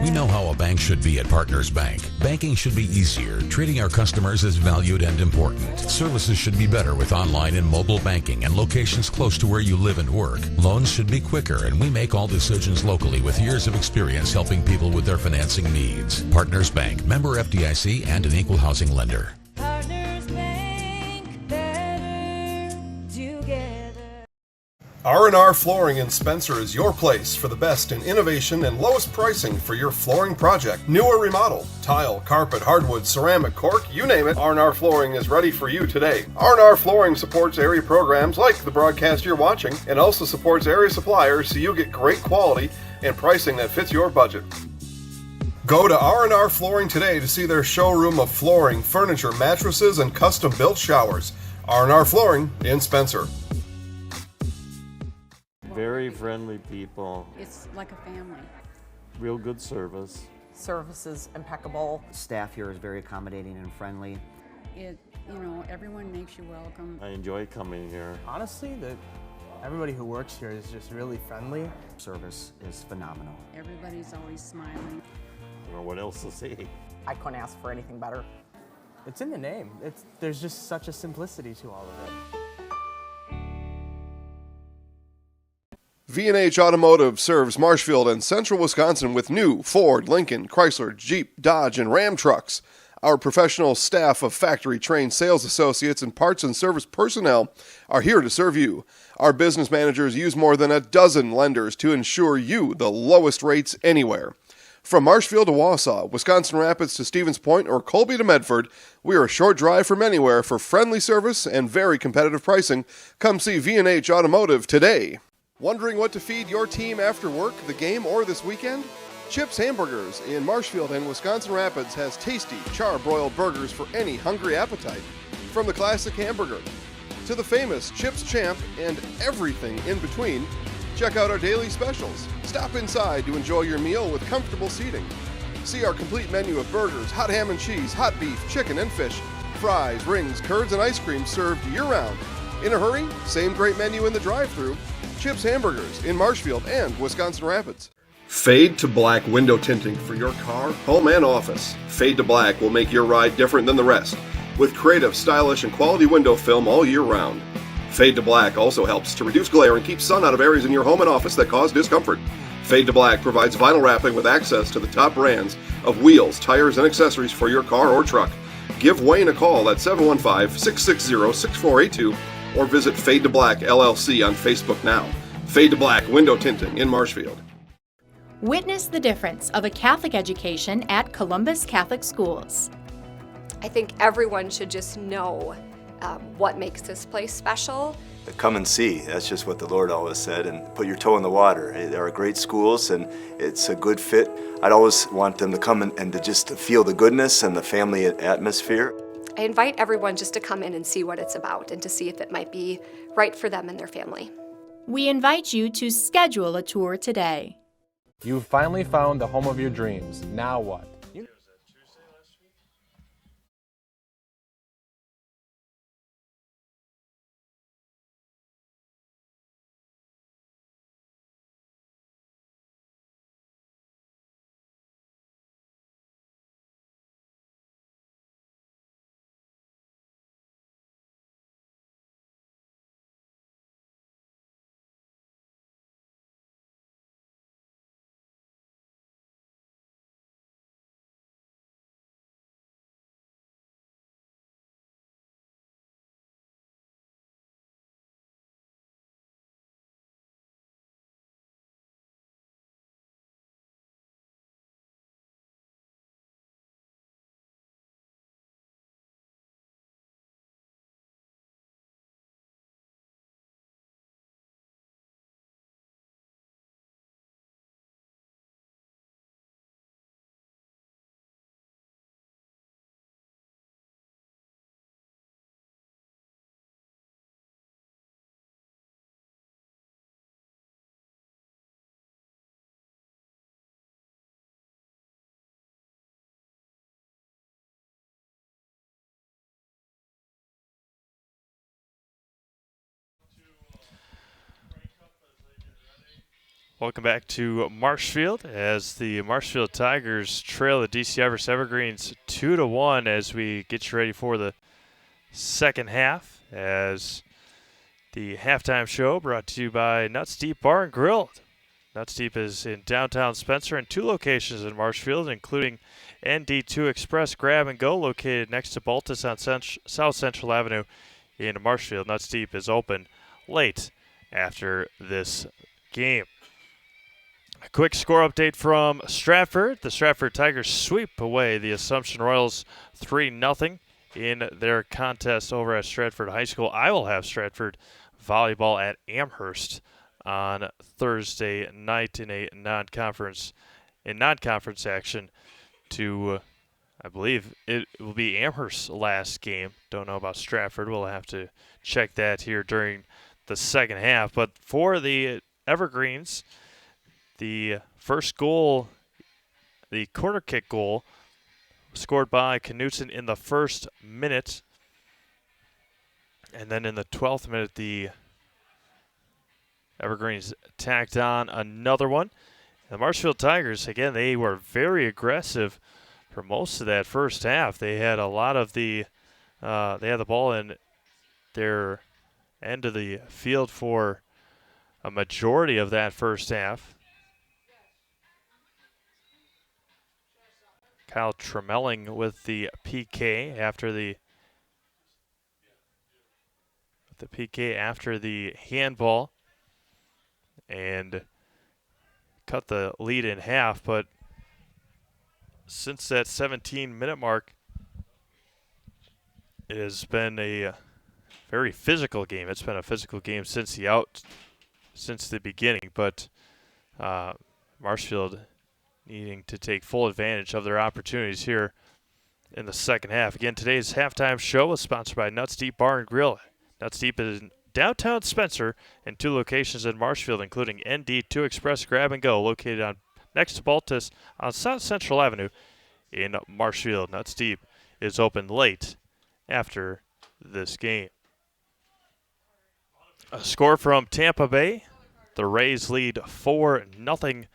We know how a bank should be at Partners Bank. Banking should be easier. Treating our customers as valued and important. Services should be better with online and mobile banking and locations close to where you live and work. Loans should be quicker, and we make all decisions locally with years of experience helping people with their financing needs. Partners Bank, member FDIC, and an equal housing lender. R&R Flooring in Spencer is your place for the best in innovation and lowest pricing for your flooring project. New or remodel, tile, carpet, hardwood, ceramic, cork, you name it, R&R Flooring is ready for you today. R&R Flooring supports area programs like the broadcast you're watching and also supports area suppliers so you get great quality and pricing that fits your budget. Go to R&R Flooring today to see their showroom of flooring, furniture, mattresses, and custom-built showers. R&R Flooring in Spencer. Very friendly people. It's like a family. Real good service. Service is impeccable. Staff here is very accommodating and friendly. Everyone makes you welcome. I enjoy coming here. Honestly, everybody who works here is just really friendly. Service is phenomenal. Everybody's always smiling. I don't know what else to say. I couldn't ask for anything better. It's in the name. There's just such a simplicity to all of it. V&H Automotive serves Marshfield and central Wisconsin with new Ford, Lincoln, Chrysler, Jeep, Dodge, and Ram trucks. Our professional staff of factory-trained sales associates and parts and service personnel are here to serve you. Our business managers use more than a dozen lenders to ensure you the lowest rates anywhere. From Marshfield to Wausau, Wisconsin Rapids to Stevens Point, or Colby to Medford, we are a short drive from anywhere for friendly service and very competitive pricing. Come see V&H Automotive today. Wondering what to feed your team after work, the game, or this weekend? Chips Hamburgers in Marshfield and Wisconsin Rapids has tasty, char-broiled burgers for any hungry appetite. From the classic hamburger to the famous Chips Champ and everything in between, check out our daily specials. Stop inside to enjoy your meal with comfortable seating. See our complete menu of burgers, hot ham and cheese, hot beef, chicken and fish, fries, rings, curds, and ice cream served year-round. In a hurry? Same great menu in the drive-thru. Chips Hamburgers in Marshfield and Wisconsin Rapids. Fade to black window tinting for your car, home, and office. Fade to black will make your ride different than the rest, with creative, stylish, and quality window film all year round. Fade to black also helps to reduce glare and keep sun out of areas in your home and office that cause discomfort. Fade to black provides vinyl wrapping with access to the top brands of wheels, tires, and accessories for your car or truck. Give Wayne a call at 715-660-6482 or visit Fade to Black LLC on Facebook now. Fade to Black Window Tinting in Marshfield. Witness the difference of a Catholic education at Columbus Catholic Schools. I think everyone should just know what makes this place special. Come and see. That's just what the Lord always said, and put your toe in the water. There are great schools, and it's a good fit. I'd always want them to come and to just feel the goodness and the family atmosphere. I invite everyone just to come in and see what it's about and to see if it might be right for them and their family. We invite you to schedule a tour today. You've finally found the home of your dreams. Now what? Welcome back to Marshfield as the Marshfield Tigers trail the DC Everest Evergreens 2-1 as we get you ready for the second half as the halftime show brought to you by Nuts Deep Bar and Grill. Nuts Deep is in downtown Spencer and 2 locations in Marshfield, including ND2 Express Grab and Go located next to Baltus on South Central Avenue in Marshfield. Nuts Deep is open late after this game. A quick score update from Stratford. The Stratford Tigers sweep away the Assumption Royals 3-0 in their contest over at Stratford High School. I will have Stratford volleyball at Amherst on Thursday night in a non-conference action to, I believe it will be Amherst's last game. Don't know about Stratford. We'll have to check that here during the second half. But for the Evergreens, the first goal, the corner kick goal, scored by Knutson in the first minute. And then in the 12th minute, the Evergreens tacked on another one. The Marshfield Tigers, again, they were very aggressive for most of that first half. They had a lot of they had the ball in their end of the field for a majority of that first half. Kyle Tremelling with the PK after the handball and cut the lead in half. But since that 17-minute mark, it has been a very physical game. It's been a physical game since the beginning. But Marshfield needing to take full advantage of their opportunities here in the second half. Again, today's halftime show is sponsored by Nuts Deep Bar and Grill. Nuts Deep is in downtown Spencer and 2 locations in Marshfield, including ND2 Express Grab and Go, located next to Baltus on South Central Avenue in Marshfield. Nuts Deep is open late after this game. A score from Tampa Bay. The Rays lead 4-0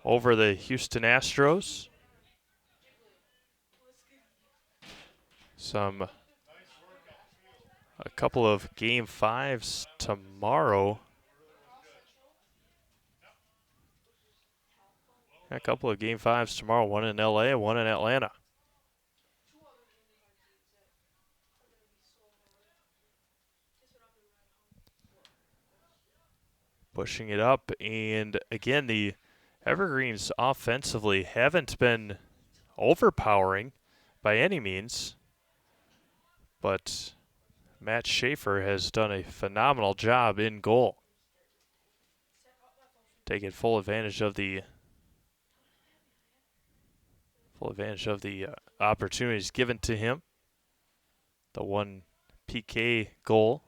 over the Houston Astros. A couple of Game 5s tomorrow. A couple of Game 5s tomorrow, one in LA and one in Atlanta. Pushing it up, and again, the Evergreens offensively haven't been overpowering by any means, but Matt Schaefer has done a phenomenal job in goal, taking full advantage of the opportunities given to him. The one PK goal,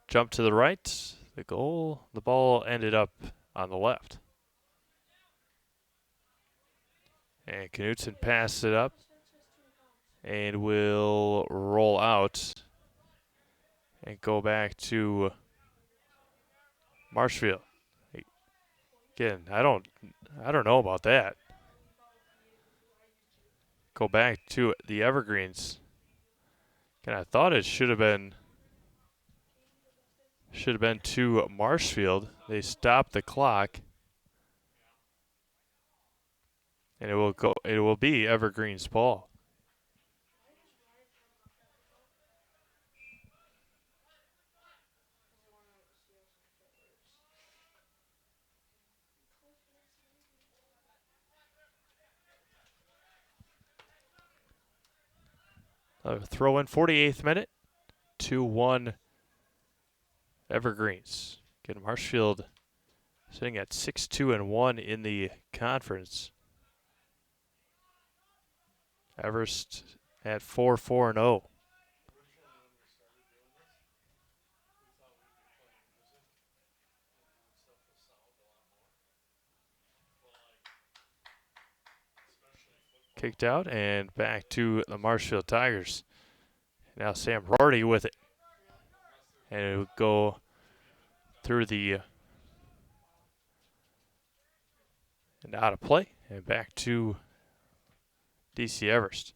jump to the right, the ball ended up on the left. And Knutson passed it up and will roll out and go back to Marshfield. Again, I don't know about that. Go back to the Evergreens. And I thought it should have been to Marshfield. They stopped the clock. And it will be Evergreen's ball. A throw in 48th minute, 2-1 Evergreens. Again, Marshfield sitting at 6-2-1 in the conference. Everest at 4-4-0. Kicked out and back to the Marshfield Tigers. Now Sam Rorty with it. And it would go through the And out of play, and back to DC Everest.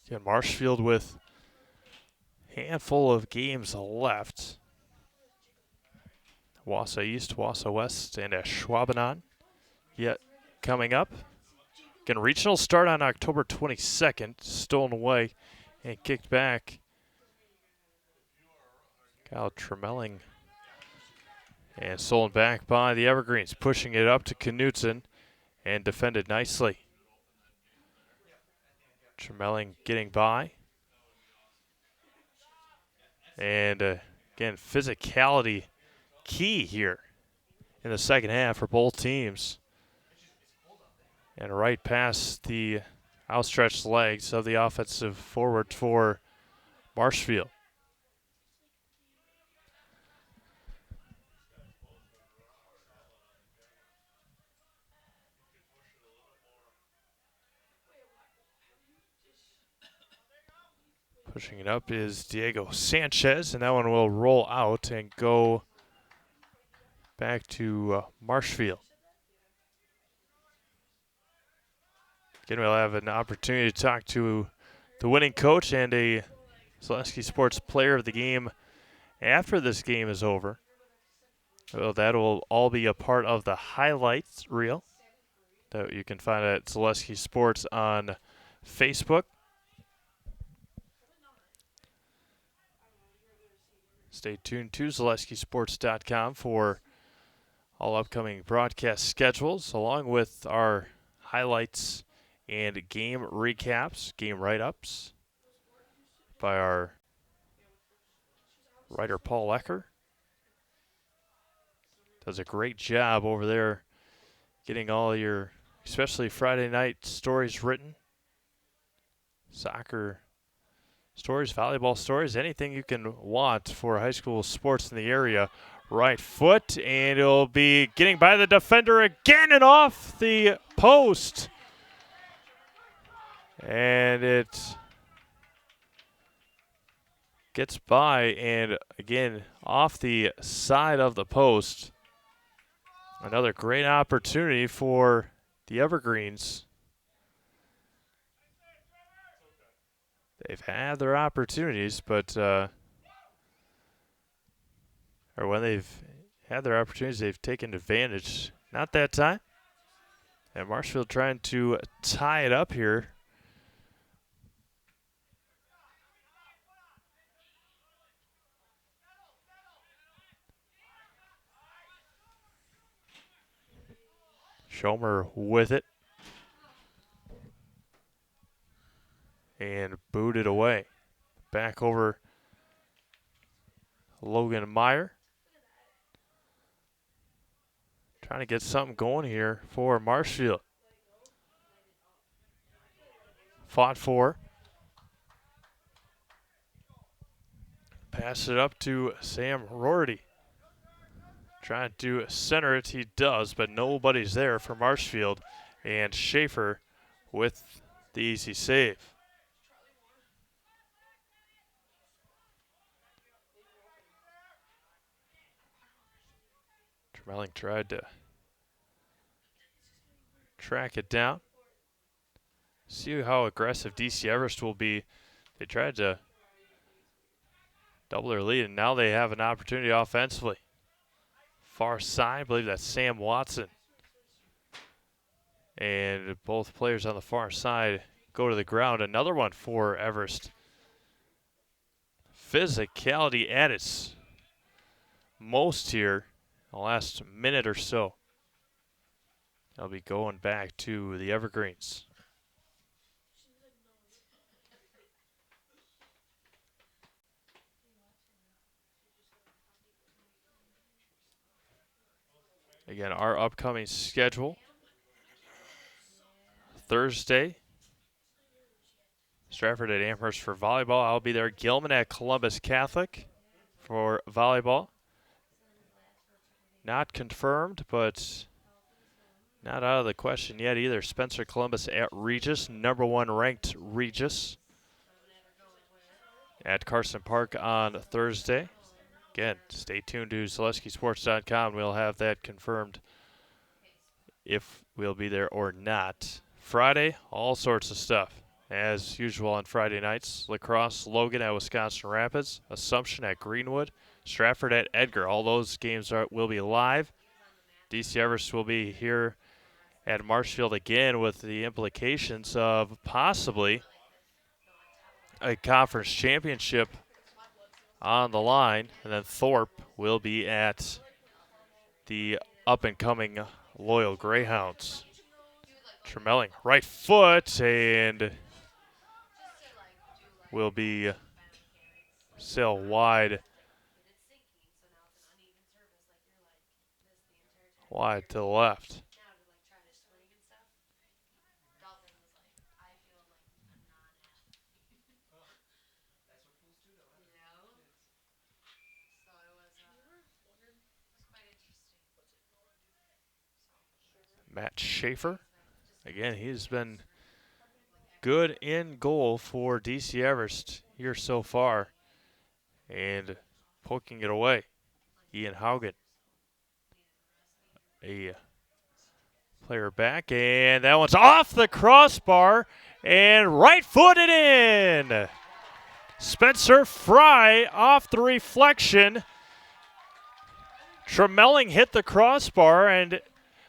Again, Marshfield with a handful of games left. Wausau East, Wausau West, and Schwabenon yet coming up. Again, regional start on October 22nd, stolen away and kicked back. Kyle Tremelling and stolen back by the Evergreens, pushing it up to Knutson and defended nicely. Tremelling getting by. And again, physicality key here in the second half for both teams. And right past the outstretched legs of the offensive forward for Marshfield. Pushing it up is Diego Sanchez, and that one will roll out and go back to Marshfield. Again, we'll have an opportunity to talk to the winning coach and a Zaleski Sports Player of the Game after this game is over. Well, that will all be a part of the highlights reel that you can find at Zaleski Sports on Facebook. Stay tuned to ZaleskiSports.com for all upcoming broadcast schedules, along with our highlights and game recaps, game write-ups by our writer Paul Ecker. Does a great job over there getting all your, especially Friday night stories written. Soccer stories, volleyball stories, anything you can want for high school sports in the area. Right foot, and it'll be getting by the defender again and off the post. And it gets by, and again, off the side of the post. Another great opportunity for the Evergreens. They've had their opportunities, but or when they've had their opportunities, they've taken advantage. Not that time. And Marshfield trying to tie it up here. Schomer with it. And booted away. Back over Logan Meyer. Trying to get something going here for Marshfield. Fought for. Pass it up to Sam Rorty. Trying to center it, he does, but nobody's there for Marshfield. And Schaefer with the easy save. Tremelling tried to track it down. See how aggressive DC Everest will be. They tried to double their lead, and now they have an opportunity offensively. Far side, I believe that's Sam Watson. And both players on the far side go to the ground. Another one for Everest. Physicality at its most here in the last minute or so. They'll be going back to the Evergreens. Again, our upcoming schedule. Thursday, Stratford at Amherst for volleyball. I'll be there. Gilman at Columbus Catholic for volleyball. Not confirmed, but not out of the question yet either. Spencer Columbus at Regis, #1 ranked Regis at Carson Park on Thursday. Again, stay tuned to ZaleskiSports.com. We'll have that confirmed if we'll be there or not. Friday, all sorts of stuff. As usual on Friday nights, lacrosse, Logan at Wisconsin Rapids, Assumption at Greenwood, Stratford at Edgar. All those games will be live. DC Everest will be here at Marshfield again with the implications of possibly a conference championship on the line. And then Thorpe will be at the up-and-coming Loyal Greyhounds. Tremelling, right foot, and will be sail wide to the left. Matt Schaefer, again, he's been good in goal for DC Everest here so far, and poking it away. Ian Haugen, a player back, and that one's off the crossbar and right-footed in. Spencer Fry off the reflection. Tremelling hit the crossbar, and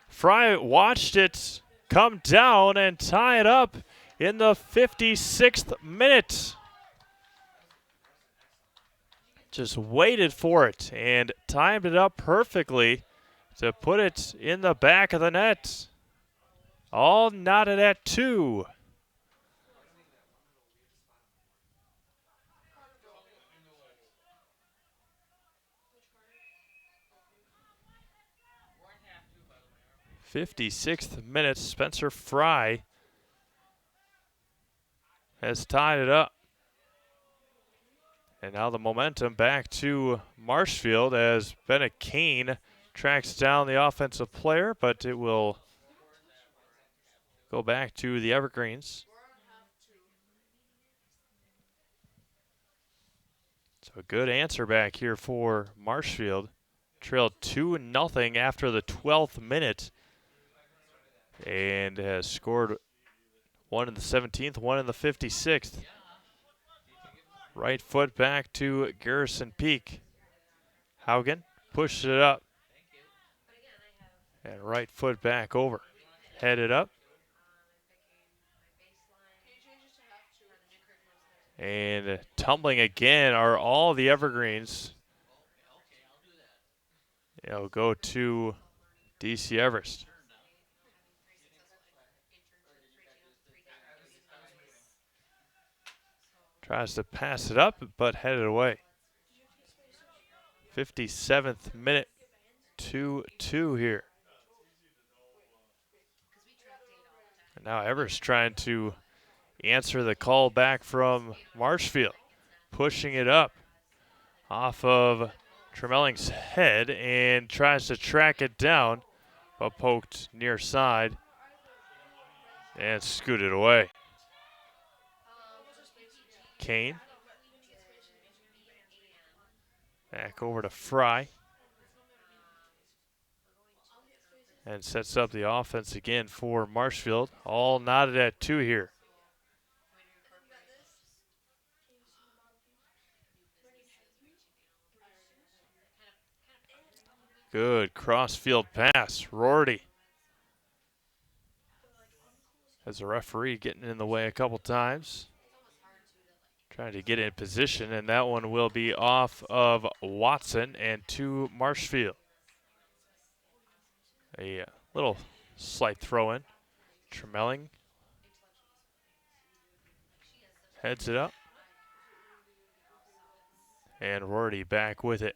Fry watched it come down and tie it up in the 56th minute. Just waited for it and timed it up perfectly to put it in the back of the net. All knotted at 2. '56th minute, Spencer Fry has tied it up. And now the momentum back to Marshfield as Bennett Kane tracks down the offensive player, but it will go back to the Evergreens. So a good answer back here for Marshfield. Trailed 2-0 after the 12th minute and has scored one in the 17th, one in the 56th. Right foot back to Garrison Peak. Haugen pushed it up. And right foot back over. Headed up. And tumbling again are all the Evergreens. It'll go to DC Everest. Tries to pass it up, but headed away. 57th minute, 2-2 here. And now Everest trying to answer the call back from Marshfield. Pushing it up off of Tremelling's head and tries to track it down, but poked near side and scooted away. Kane. Back over to Fry. And sets up the offense again for Marshfield. All knotted at 2 here. Good cross-field pass. Rorty. As the referee getting in the way a couple times. Trying to get in position, and that one will be off of Watson and to Marshfield. A little slight throw-in. Tremelling heads it up. And Rorty back with it.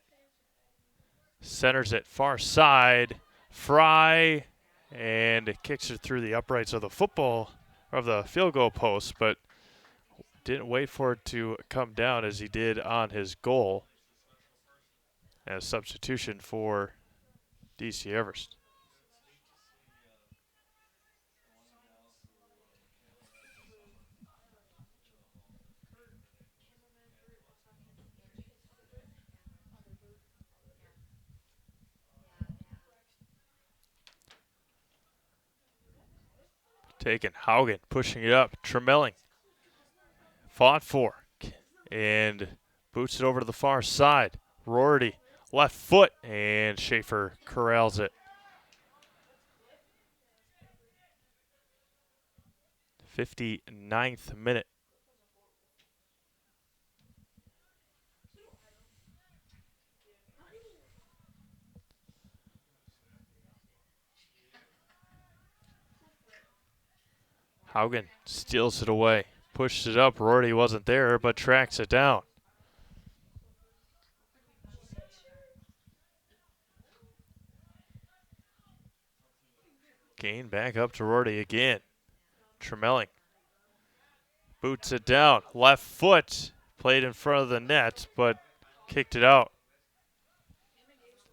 Centers it far side. Fry, and it kicks it through the uprights of the field goal post, but didn't wait for it to come down as he did on his goal as substitution for DC Everest. Taken, Haugen pushing it up, Tremelling fought for, and boots it over to the far side. Rorty, left foot, and Schaefer corrals it. 59th minute. Haugen steals it away, pushes it up. Rorty wasn't there, but tracks it down. Gain back up to Rorty again. Tremelling boots it down. Left foot, played in front of the net, but kicked it out.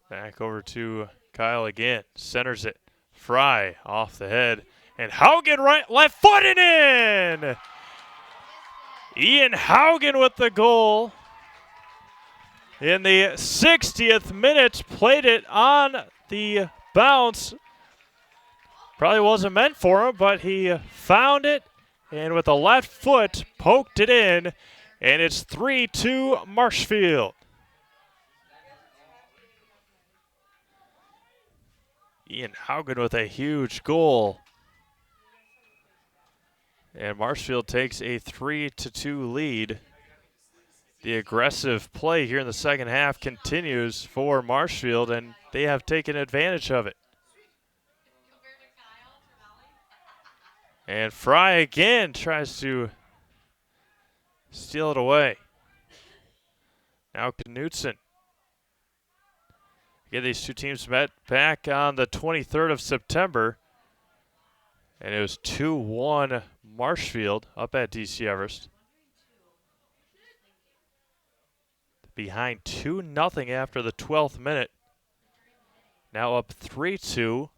Back over to Kyle again. Centers it. Fry off the head. And Haugen left foot and in! Ian Haugen with the goal. In the 60th minute, played it on the bounce. Probably wasn't meant for him, but he found it, and with the left foot, poked it in, and it's 3-2 Marshfield. Ian Haugen with a huge goal. And Marshfield takes a 3-2 lead. The aggressive play here in the second half continues for Marshfield, and they have taken advantage of it. And Fry again tries to steal it away. Now Knutson. Again, these two teams met back on the 23rd of September. And it was 2-1 Marshfield up at DC Everest. Behind 2-0 after the 12th minute. Now up 3-2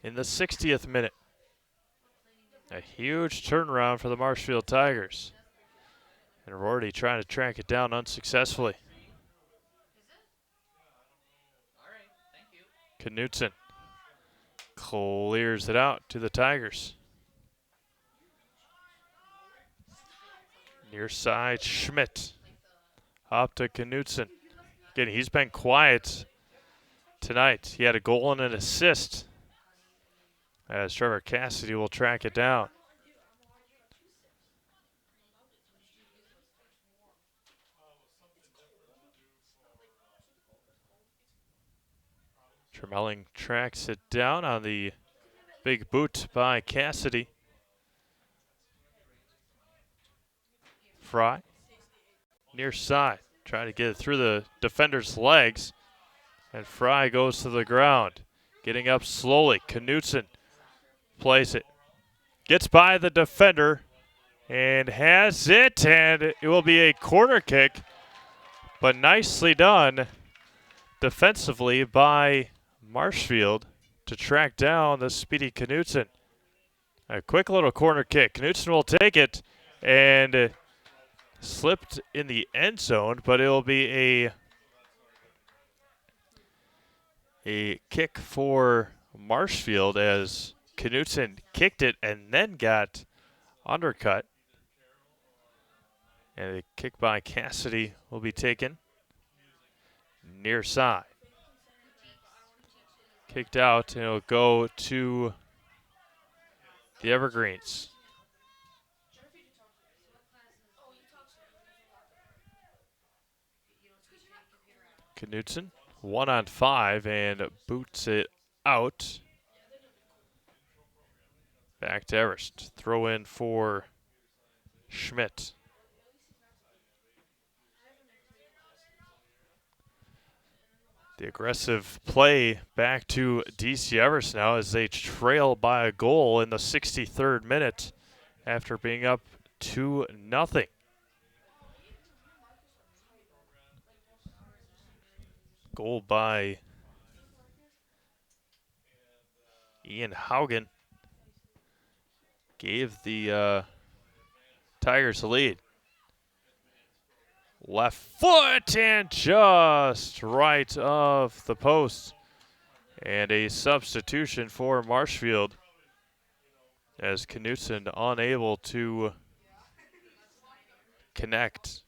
in the 60th minute. A huge turnaround for the Marshfield Tigers. And Rorty trying to track it down unsuccessfully. Knutson clears it out to the Tigers. Near side, Schmidt. Up to Knutson. Again, he's been quiet tonight. He had a goal and an assist. As Trevor Cassidy will track it down. Tremelling tracks it down on the big boot by Cassidy. Fry, near side, trying to get it through the defender's legs. And Fry goes to the ground, getting up slowly. Knutson plays it, gets by the defender, and has it, and it will be a corner kick, but nicely done defensively by Marshfield to track down the speedy Knutson. A quick little corner kick. Knutson will take it and slipped in the end zone, but it will be a kick for Marshfield as Knutson kicked it and then got undercut. And a kick by Cassidy will be taken near side. Kicked out, and it'll go to the Evergreens. Knutson, 1-on-5, and boots it out. Back to Everest. Throw in for Schmidt. The aggressive play back to DC Everest now as they trail by a goal in the 63rd minute after being up 2-0. Goal by Ian Haugen gave the Tigers the lead. Left foot and just right of the post. And a substitution for Marshfield as Knutson unable to connect.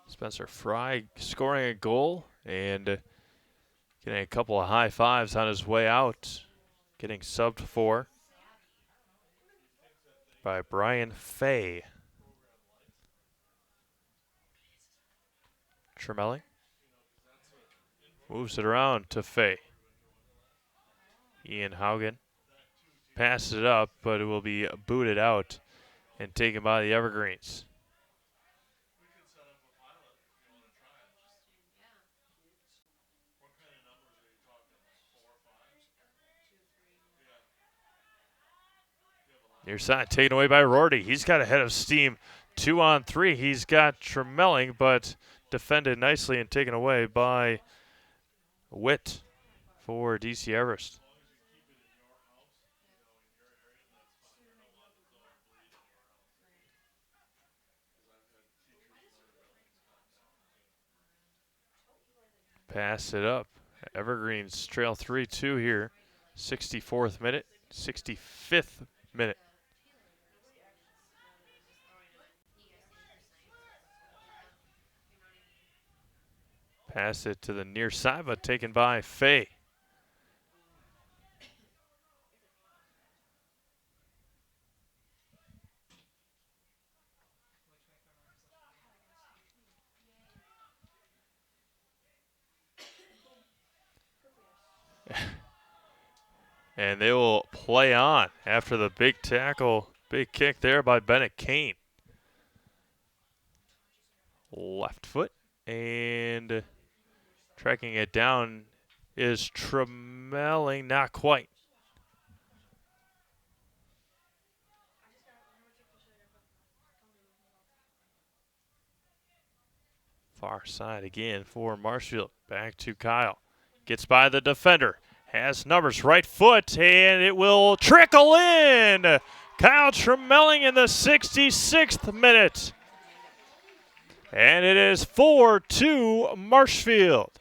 Spencer Fry scoring a goal and getting a couple of high fives on his way out. Getting subbed for by Brian Fay. Tremelli moves it around to Fay. Ian Haugen passes it up, but it will be booted out and taken by the Evergreens. Near side taken away by Rorty. He's got a head of steam. 2-on-3. He's got Tremelling, but defended nicely and taken away by Witt for DC Everest. Pass it up. Evergreens trail 3-2 here. 64th minute, 65th minute. Pass it to the near side, but taken by Fay. And they will play on after the big tackle, big kick there by Bennett Kane. Left foot, and tracking it down is Tremelling, not quite. Far side again for Marshfield. Back to Kyle. Gets by the defender. Has numbers, right foot, and it will trickle in. Kyle Tremelling in the 66th minute. And it is 4-2 Marshfield.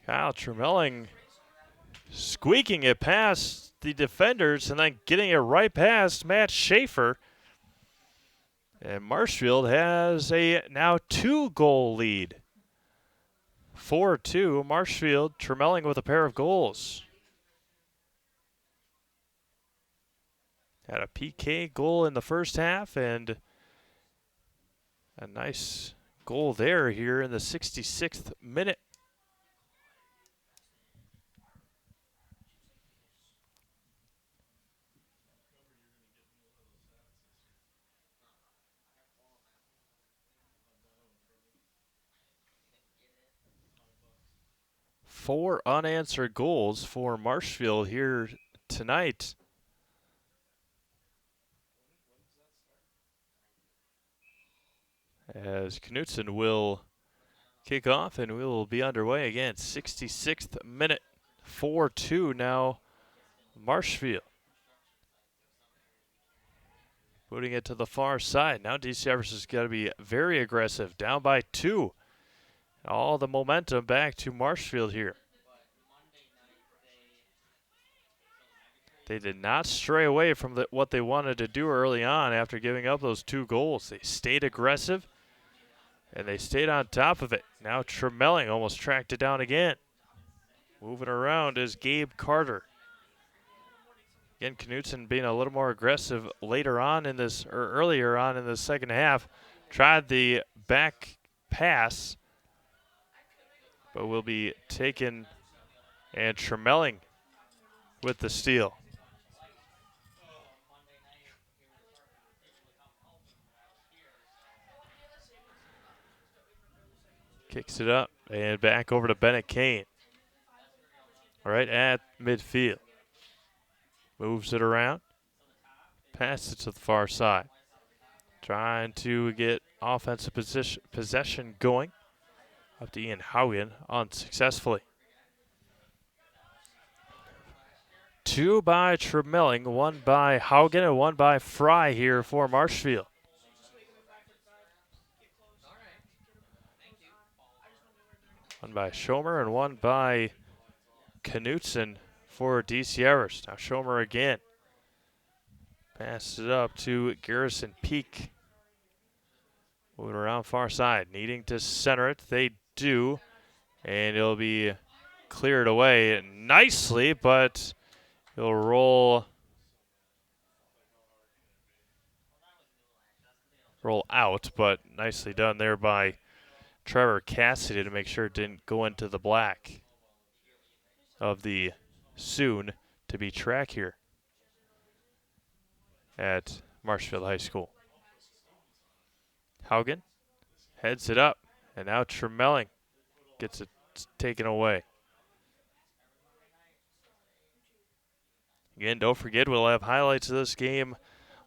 Kyle Tremelling squeaking it past the defenders and then getting it right past Matt Schaefer. And Marshfield has a now 2-goal lead. 4-2, Marshfield, Tremelling with a pair of goals. Had a PK goal in the first half and a nice goal there here in the 66th minute. Four unanswered goals for Marshfield here tonight. As Knutson will kick off and we will be underway again. 66th minute, 4-2 now Marshfield. Putting it to the far side. Now DC Everest has got to be very aggressive. Down by 2. All the momentum back to Marshfield here. They did not stray away from what they wanted to do early on after giving up those 2 goals. They stayed aggressive, and they stayed on top of it. Now Tremelling almost tracked it down again. Moving around is Gabe Carter. Again, Knutson being a little more aggressive later on in this, or earlier on in the second half. Tried the back pass, but will be taken, and Tremelling with the steal. Kicks it up and back over to Bennett Kane. Right at midfield. Moves it around. Passes it to the far side. Trying to get offensive possession going. Up to Ian Haugen unsuccessfully. 2 by Tremelling, 1 by Haugen, and 1 by Fry here for Marshfield. One by Schomer and 1 by Knutson for DC Everest. Now Schomer again. Passes it up to Garrison Peak. Moving around far side, needing to center it. They do, and it'll be cleared away nicely, but it'll roll out, but nicely done there by Trevor Cassidy to make sure it didn't go into the black of the soon-to-be track here at Marshfield High School. Haugen heads it up, and now Tremelling gets it taken away. Again, don't forget, we'll have highlights of this game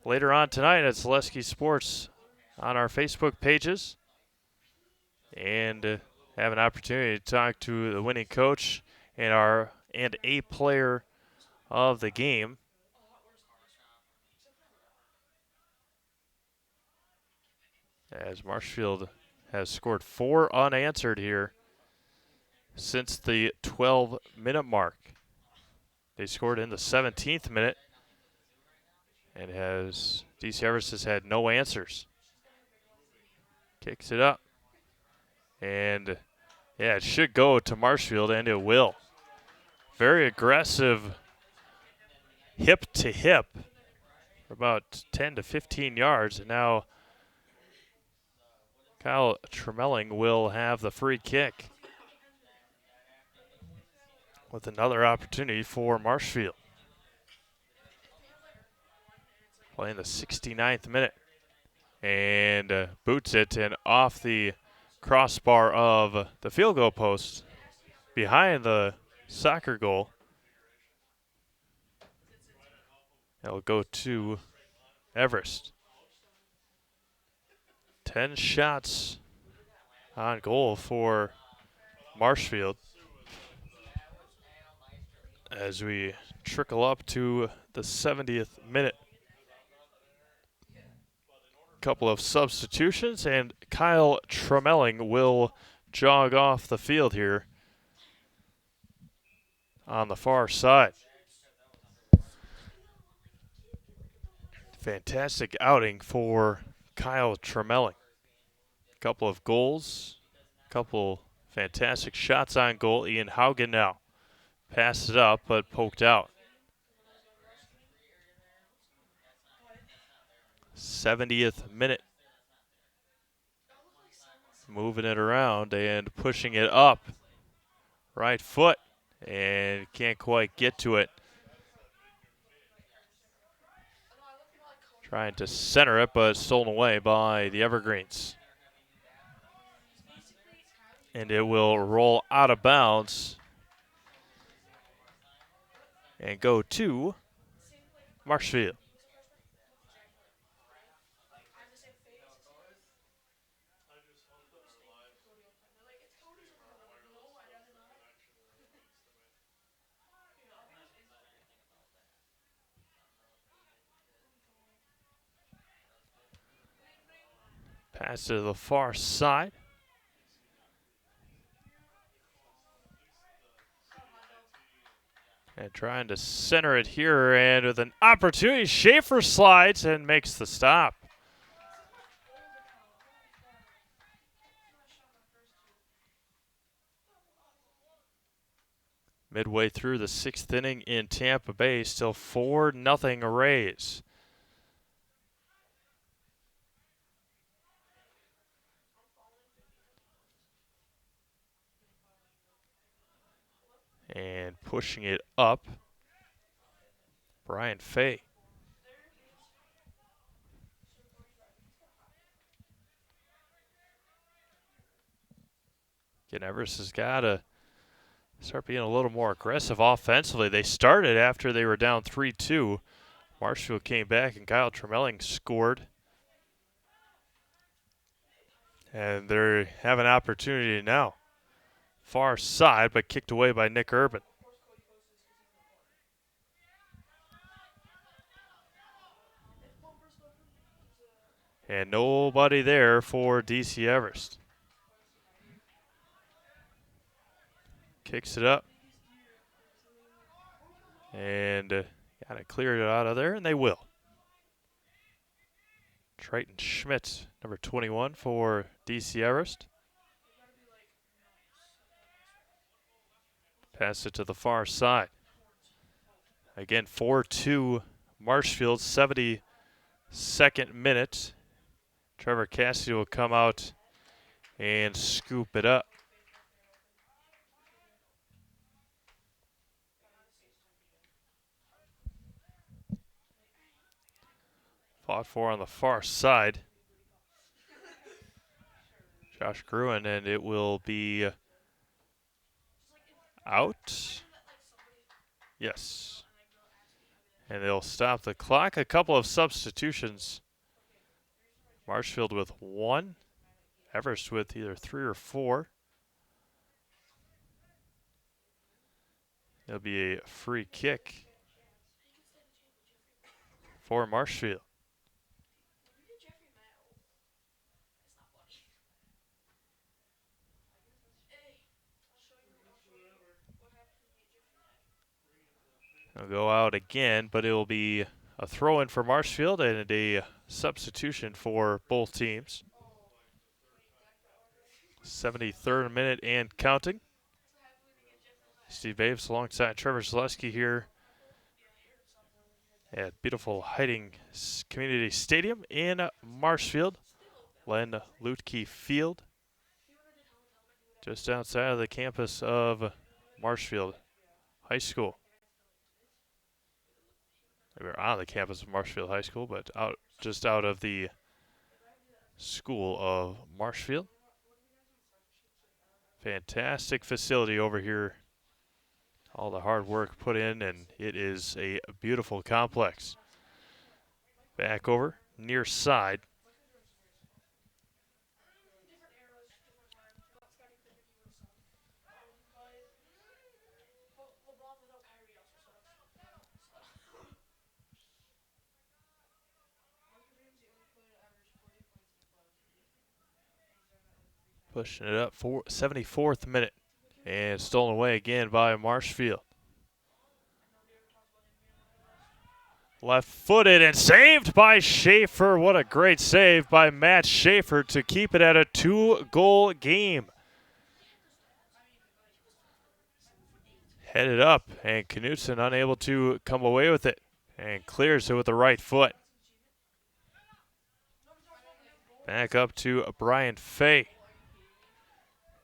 later on tonight at Zaleski Sports on our Facebook pages. And have an opportunity to talk to the winning coach and a player of the game. As Marshfield has scored 4 unanswered here since the 12-minute mark. They scored in the 17th minute, and DC Everest has had no answers. Kicks it up, and yeah, it should go to Marshfield, and it will. Very aggressive hip to hip for about 10 to 15 yards, and now Kyle Tremelling will have the free kick with another opportunity for Marshfield. Playing the 69th minute. And boots it and off the crossbar of the field goal post behind the soccer goal. It'll go to Everest. 10 shots on goal for Marshfield as we trickle up to the 70th minute. Couple of substitutions, and Kyle Tremelling will jog off the field here on the far side. Fantastic outing for Kyle Tremelling. Couple of goals, couple fantastic shots on goal. Ian Haugen now passed it up, but poked out. 70th minute. Moving it around and pushing it up. Right foot, and can't quite get to it. Trying to center it, but stolen away by the Evergreens. And it will roll out of bounds and go to Marshfield. Pass to the far side. And trying to center it here, and with an opportunity, Schaefer slides and makes the stop. Midway through the 6th inning in Tampa Bay, still 4-0 Rays. And pushing it up Brian Fay. Again, Everest has got to start being a little more aggressive offensively. They started after they were down 3-2. Marshfield came back and Kyle Tremelling scored. And they have an opportunity now. Far side, but kicked away by Nick Urban. And nobody there for DC Everest. Kicks it up. And got to clear it out of there, and they will. Triton Schmidt, number 21 for DC Everest. Pass it to the far side. Again, 4-2 Marshfield, 72nd minute. Trevor Cassidy will come out and scoop it up. Fought for on the far side. Josh Gruen, and it will be out. Yes. And they'll stop the clock. A couple of substitutions. Marshfield with 1. Everest with either 3 or 4. It'll be a free kick for Marshfield. It'll go out again, but it will be a throw-in for Marshfield and a substitution for both teams. 73rd minute and counting. Steve Baves alongside Trevor Zaleski here at beautiful Hiding Community Stadium in Marshfield. Len Lutke Field, just outside of the campus of Marshfield High School. We're on the campus of Marshfield High School, but just out of the school of Marshfield. Fantastic facility over here. All the hard work put in, and it is a beautiful complex. Back over, near side. Pushing it up for 74th minute. And stolen away again by Marshfield. Left-footed and saved by Schaefer. What a great save by Matt Schaefer to keep it at a 2-goal game. Headed up, and Knutson unable to come away with it. And clears it with the right foot. Back up to Brian Fay.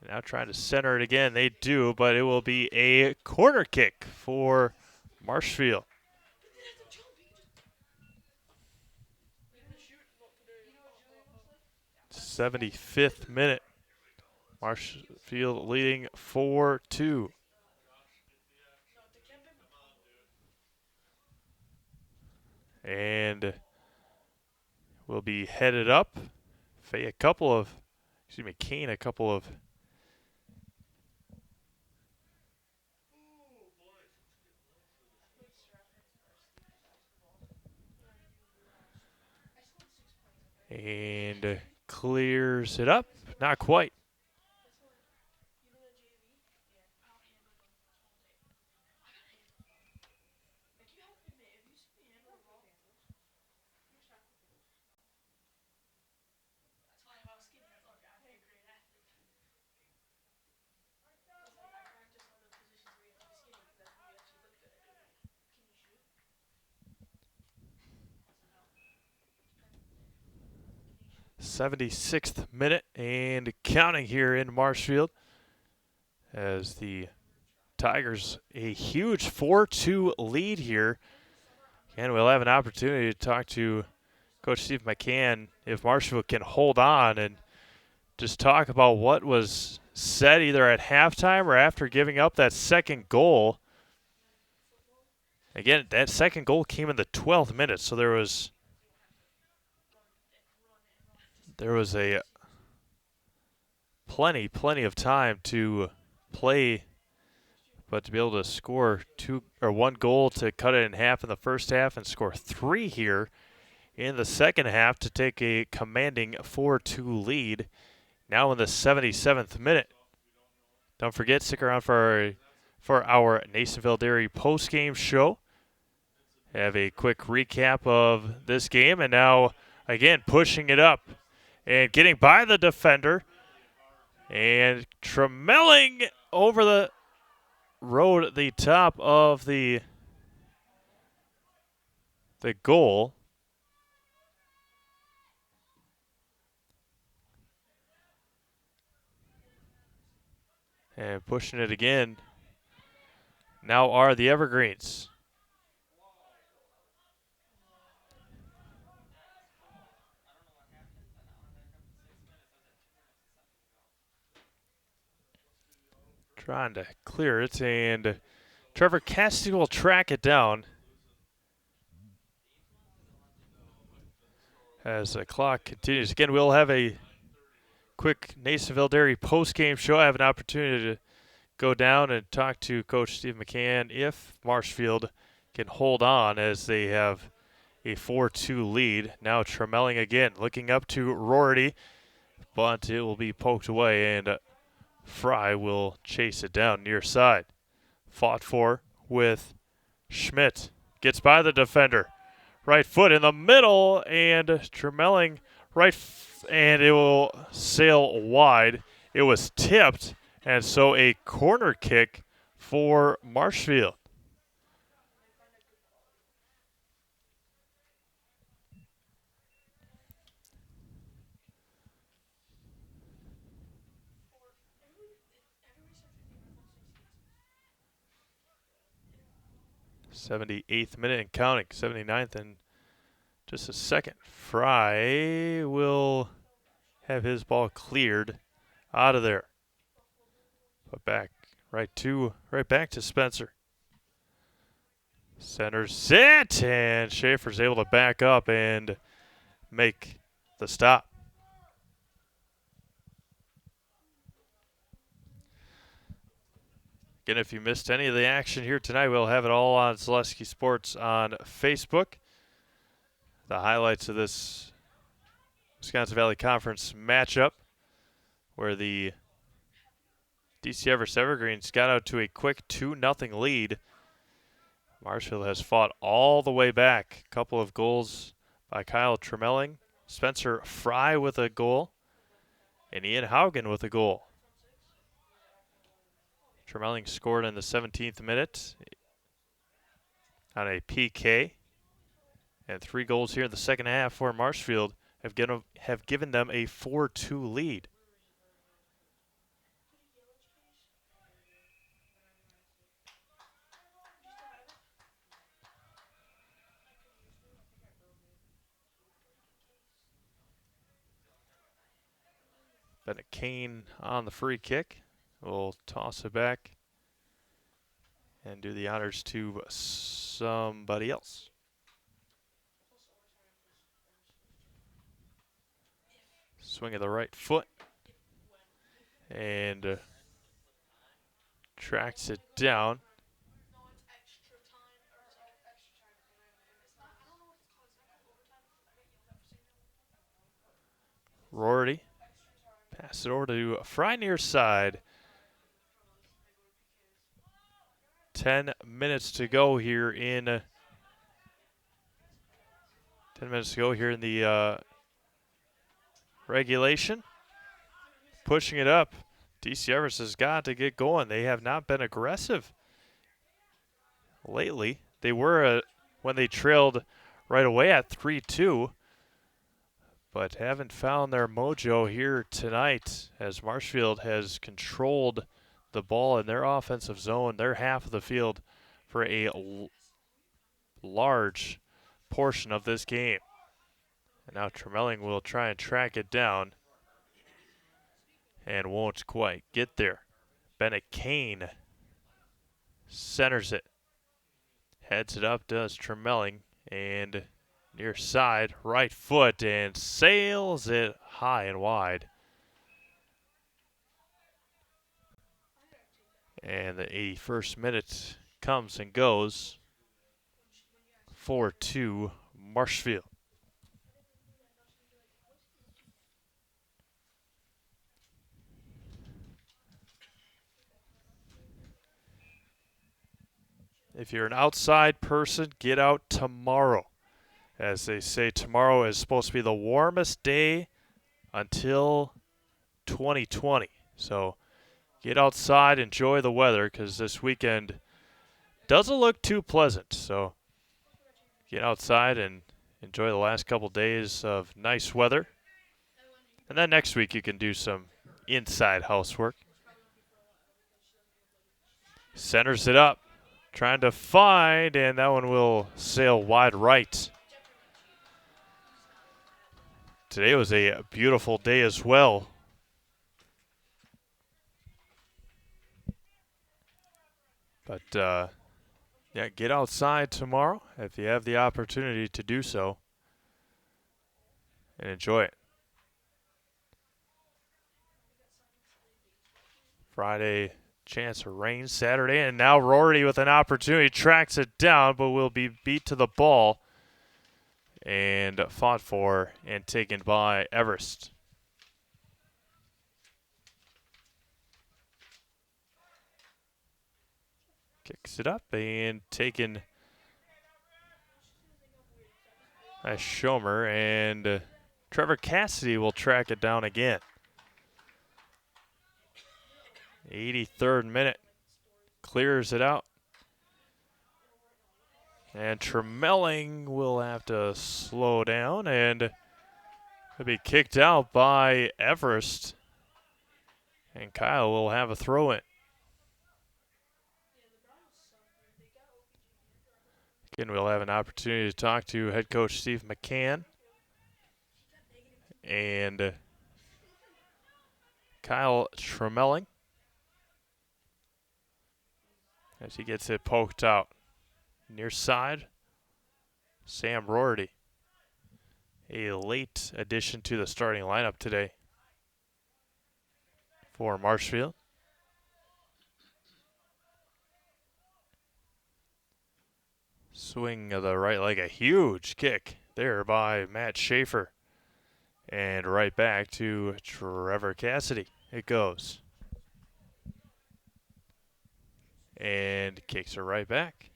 Now trying to center it again. They do, but it will be a corner kick for Marshfield. '75th minute. Marshfield leading 4-2. And will be headed up. Kane a couple of and clears it up. Not quite. '76th minute and counting here in Marshfield as the Tigers a huge 4-2 lead here And we'll have an opportunity to talk to Coach Steve McCann if Marshfield can hold on and just talk about what was said either at halftime or after giving up that second goal. Again, that second goal came in the 12th minute, so there was a plenty of time to play, but to be able to score one goal to cut it in half in the first half and score 3 here in the second half to take a commanding 4-2 lead now in the 77th minute. Don't forget, stick around for our Nasonville Dairy post-game show. Have a quick recap of this game, and now again pushing it up and getting by the defender and tremelling over the road at the top of the goal. And pushing it again now are the Evergreens. Trying to clear it, and Trevor Cassidy will track it down as the clock continues. Again, we'll have a quick Nasonville Dairy post-game show. I have an opportunity to go down and talk to Coach Steve McCann if Marshfield can hold on as they have a 4-2 lead. Now Tremelling again, looking up to Rorty, but it will be poked away, and Fry will chase it down near side. Fought for with Schmidt. Gets by the defender. Right foot in the middle, and Tremelling and it will sail wide. It was tipped, and so a corner kick for Marshfield. '78th minute and counting. 79th in just a second. Fry will have his ball cleared out of there. But right back to Spencer. Center set, and Schaefer's able to back up and make the stop. Again, if you missed any of the action here tonight, we'll have it all on Zaleski Sports on Facebook. The highlights of this Wisconsin Valley Conference matchup where the DC Everest Evergreens got out to a quick 2-0 lead. Marshfield has fought all the way back. A couple of goals by Kyle Tremelling, Spencer Fry with a goal, and Ian Haugen with a goal. Tremelling scored in the 17th minute on a PK, and 3 goals here in the second half for Marshfield have given them a 4-2 lead. Bennett Kane on the free kick. We'll toss it back and do the honors to somebody else. Swing of the right foot. And tracks it down. Rorty. Pass it over to Fry near side. 10 minutes to go here in the regulation. Pushing it up. DC Everest has got to get going. They have not been aggressive lately. They were when they trailed right away at 3-2, but haven't found their mojo here tonight as Marshfield has controlled the ball in their offensive zone, their half of the field, for a large portion of this game. And now Tremelling will try and track it down and won't quite get there. Bennett Kane centers it. Heads it up, does Tremelling, and near side, right foot, and sails it high and wide. And the 81st minute comes and goes. 4-2 Marshfield. If you're an outside person, get out tomorrow. As they say, tomorrow is supposed to be the warmest day until 2020. So get outside, enjoy the weather, because this weekend doesn't look too pleasant. So get outside and enjoy the last couple days of nice weather. And then next week you can do some inside housework. Centers it up, trying to find, and that one will sail wide right. Today was a beautiful day as well. But, yeah, get outside tomorrow if you have the opportunity to do so and enjoy it. Friday, chance of rain. Saturday, and now Rory with an opportunity tracks it down, but will be beat to the ball and fought for and taken by Everest. Kicks it up and taken by Schomer, and Trevor Cassidy will track it down again. 83rd minute, clears it out. And Tremelling will have to slow down, and he'll be kicked out by Everest. And Kyle will have a throw in. Again, we'll have an opportunity to talk to head coach Steve McCann and Kyle Tremelling as he gets it poked out. Near side, Sam Rorty. A late addition to the starting lineup today for Marshfield. Swing of the right leg, a huge kick there by Matt Schaefer. And right back to Trevor Cassidy. It goes. And kicks her right back.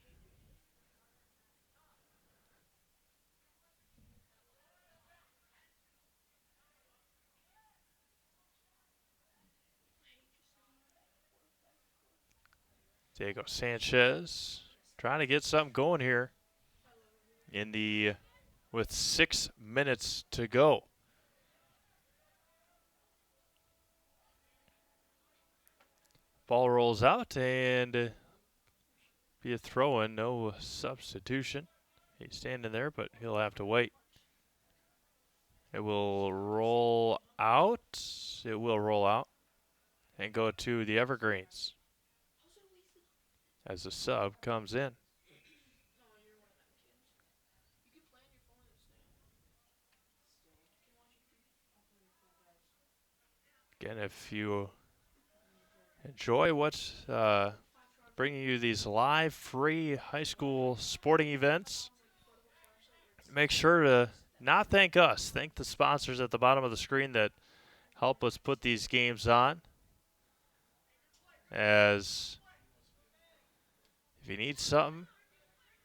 Diego Sanchez trying to get something going here with 6 minutes to go. Ball rolls out and be a throw-in, no substitution. He's standing there, but he'll have to wait. It will roll out. It will roll out and go to the Evergreens as the sub comes in. Again, if you enjoy what's bringing you these live, free high school sporting events, make sure to not thank us. Thank the sponsors at the bottom of the screen that help us put these games on. As if you need something,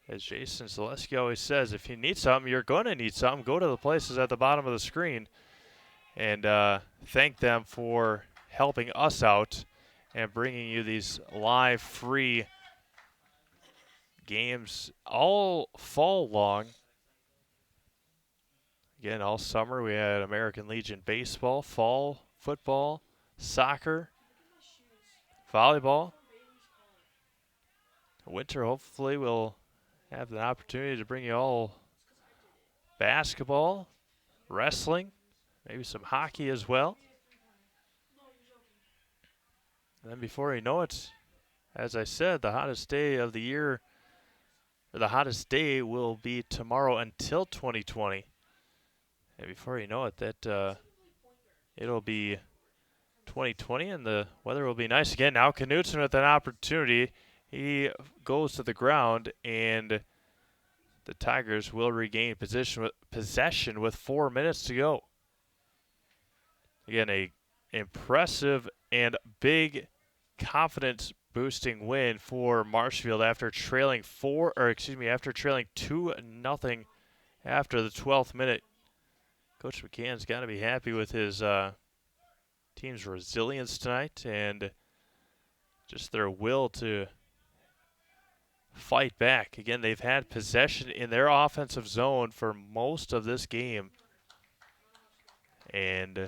as Jason Zaleski always says, if you need something, you're going to need something. Go to the places at the bottom of the screen and thank them for helping us out and bringing you these live, free games all fall long. Again, all summer we had American Legion baseball, fall football, soccer, volleyball. Winter, hopefully, we'll have the opportunity to bring you all basketball, wrestling, maybe some hockey as well. And then before you know it, as I said, the hottest day of the year, or the hottest day will be tomorrow until 2020. And before you know it, that it'll be 2020 and the weather will be nice again. Now Knutson with an opportunity. He goes to the ground and the Tigers will regain possession with 4 minutes to go. Again, a impressive and big confidence-boosting win for Marshfield after trailing 2-0 after the 12th minute. Coach McCann's got to be happy with his team's resilience tonight and just their will to fight back. Again, they've had possession in their offensive zone for most of this game, and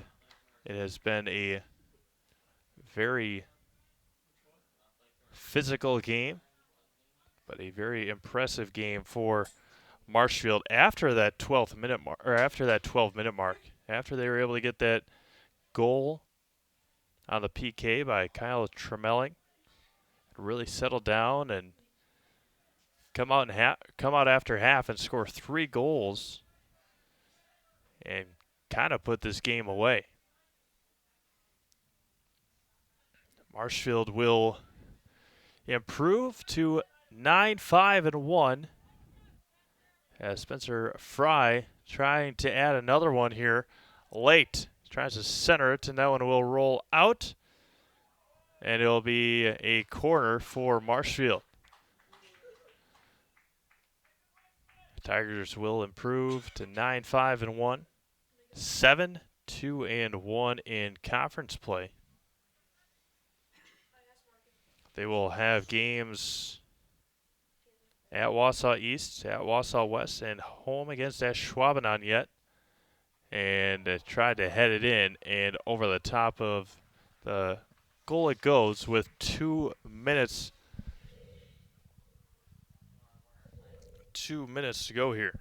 it has been a very physical game, but a very impressive game for Marshfield after that 12-minute mark, after they were able to get that goal on the PK by Kyle Tremelling, really settle down and come out after half and score 3 goals and kind of put this game away. Marshfield will improve to 9-5-1 as Spencer Fry trying to add another one here late. Tries to center it, and that one will roll out, and it'll be a corner for Marshfield. Tigers will improve to 9-5-1, 7-2-1 in conference play. They will have games at Wausau East, at Wausau West, and home against Schwabenau yet. And tried to head it in, and over the top of the goal it goes with 2 minutes. 2 minutes to go here.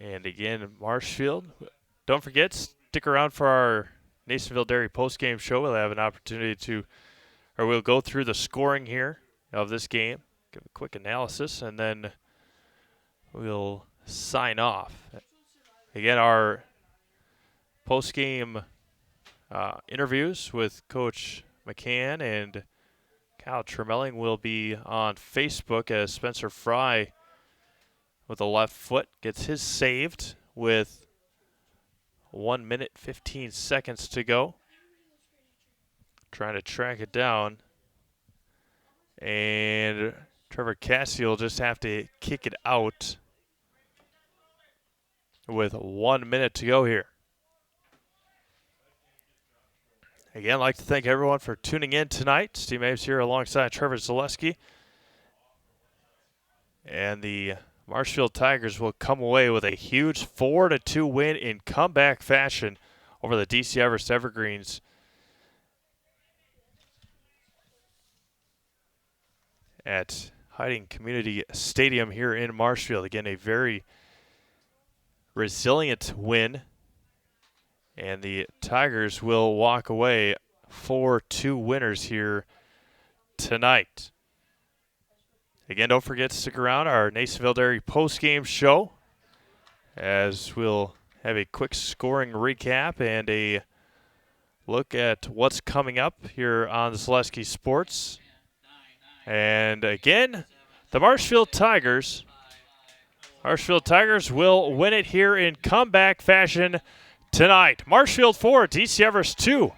And again, Marshfield, don't forget, stick around for our Nasonville Dairy postgame show. We'll have an opportunity we'll go through the scoring here of this game, give a quick analysis, and then we'll sign off. Again, our postgame interviews with Coach McCann and Kyle Tremelling will be on Facebook as Spencer Fry with a left foot gets his saved with 1 minute, 15 seconds to go. Trying to track it down. And Trevor Cassie will just have to kick it out with 1 minute to go here. Again, I'd like to thank everyone for tuning in tonight. Steve Ames here alongside Trevor Zaleski. And the Marshfield Tigers will come away with a huge 4-2 win in comeback fashion over the DC Everest Evergreens. At Hiding Community Stadium here in Marshfield. Again, a very resilient win. And the Tigers will walk away 4-2 winners here tonight. Again, don't forget to stick around our Nasonville Dairy postgame show as we'll have a quick scoring recap and a look at what's coming up here on Zaleski Sports. And again, the Marshfield Tigers will win it here in comeback fashion tonight. Marshfield 4, DC Everest 2.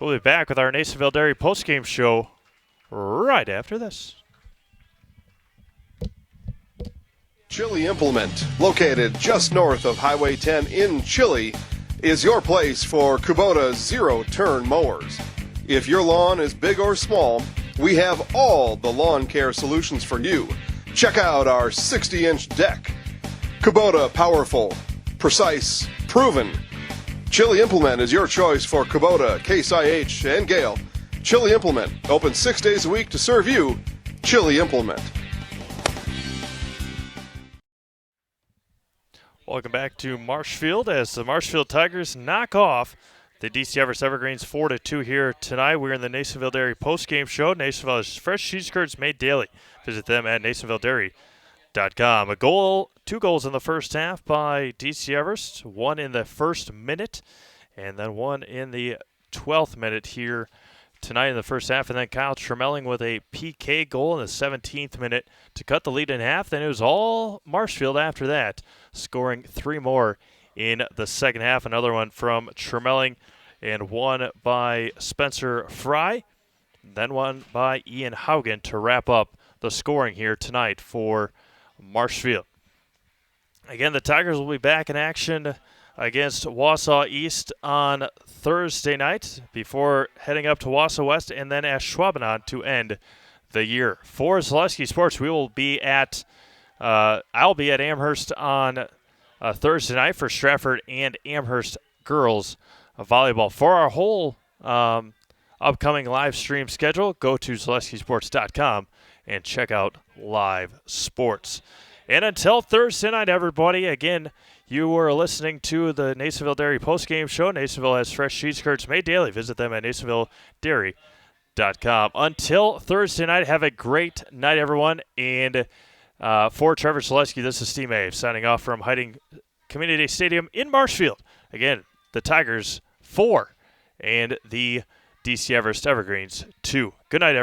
We'll be back with our Nasonville Dairy postgame show right after this. Chili Implement, located just north of Highway 10 in Chile, is your place for Kubota zero-turn mowers. If your lawn is big or small, we have all the lawn care solutions for you. Check out our 60-inch deck. Kubota powerful, precise, proven. Chili Implement is your choice for Kubota, Case IH, and Gale. Chili Implement, open 6 days a week to serve you. Chili Implement. Welcome back to Marshfield as the Marshfield Tigers knock off the DC Everest Evergreens 4-2 here tonight. We're in the Nasonville Dairy post-game show. Nasonville has fresh cheese curds made daily. Visit them at nasonvilledairy.com. 2 goals in the first half by DC Everest, 1 in the first minute, and then 1 in the 12th minute here tonight in the first half. And then Kyle Tremelling with a PK goal in the 17th minute to cut the lead in half. Then it was all Marshfield after that, scoring 3 more in the second half. Another one from Tremelling and 1 by Spencer Fry. Then 1 by Ian Haugen to wrap up the scoring here tonight for Marshfield. Again, the Tigers will be back in action against Wausau East on Thursday night before heading up to Wausau West and then Ashwaubenon to end the year. For Zaleski Sports, we will be at I'll be at Amherst on Thursday night for Stratford and Amherst girls volleyball. For our whole upcoming live stream schedule, go to ZaleskiSports.com and check out live sports. And until Thursday night, everybody, again, you were listening to the Nasonville Dairy postgame show. Nasonville has fresh cheese curds made daily. Visit them at NasonvilleDairy.com. Until Thursday night, have a great night, everyone. And for Trevor Zaleski, this is Steve Mave signing off from Hiding Community Stadium in Marshfield. Again, the Tigers 4 and the DC Everest Evergreens 2. Good night, everyone.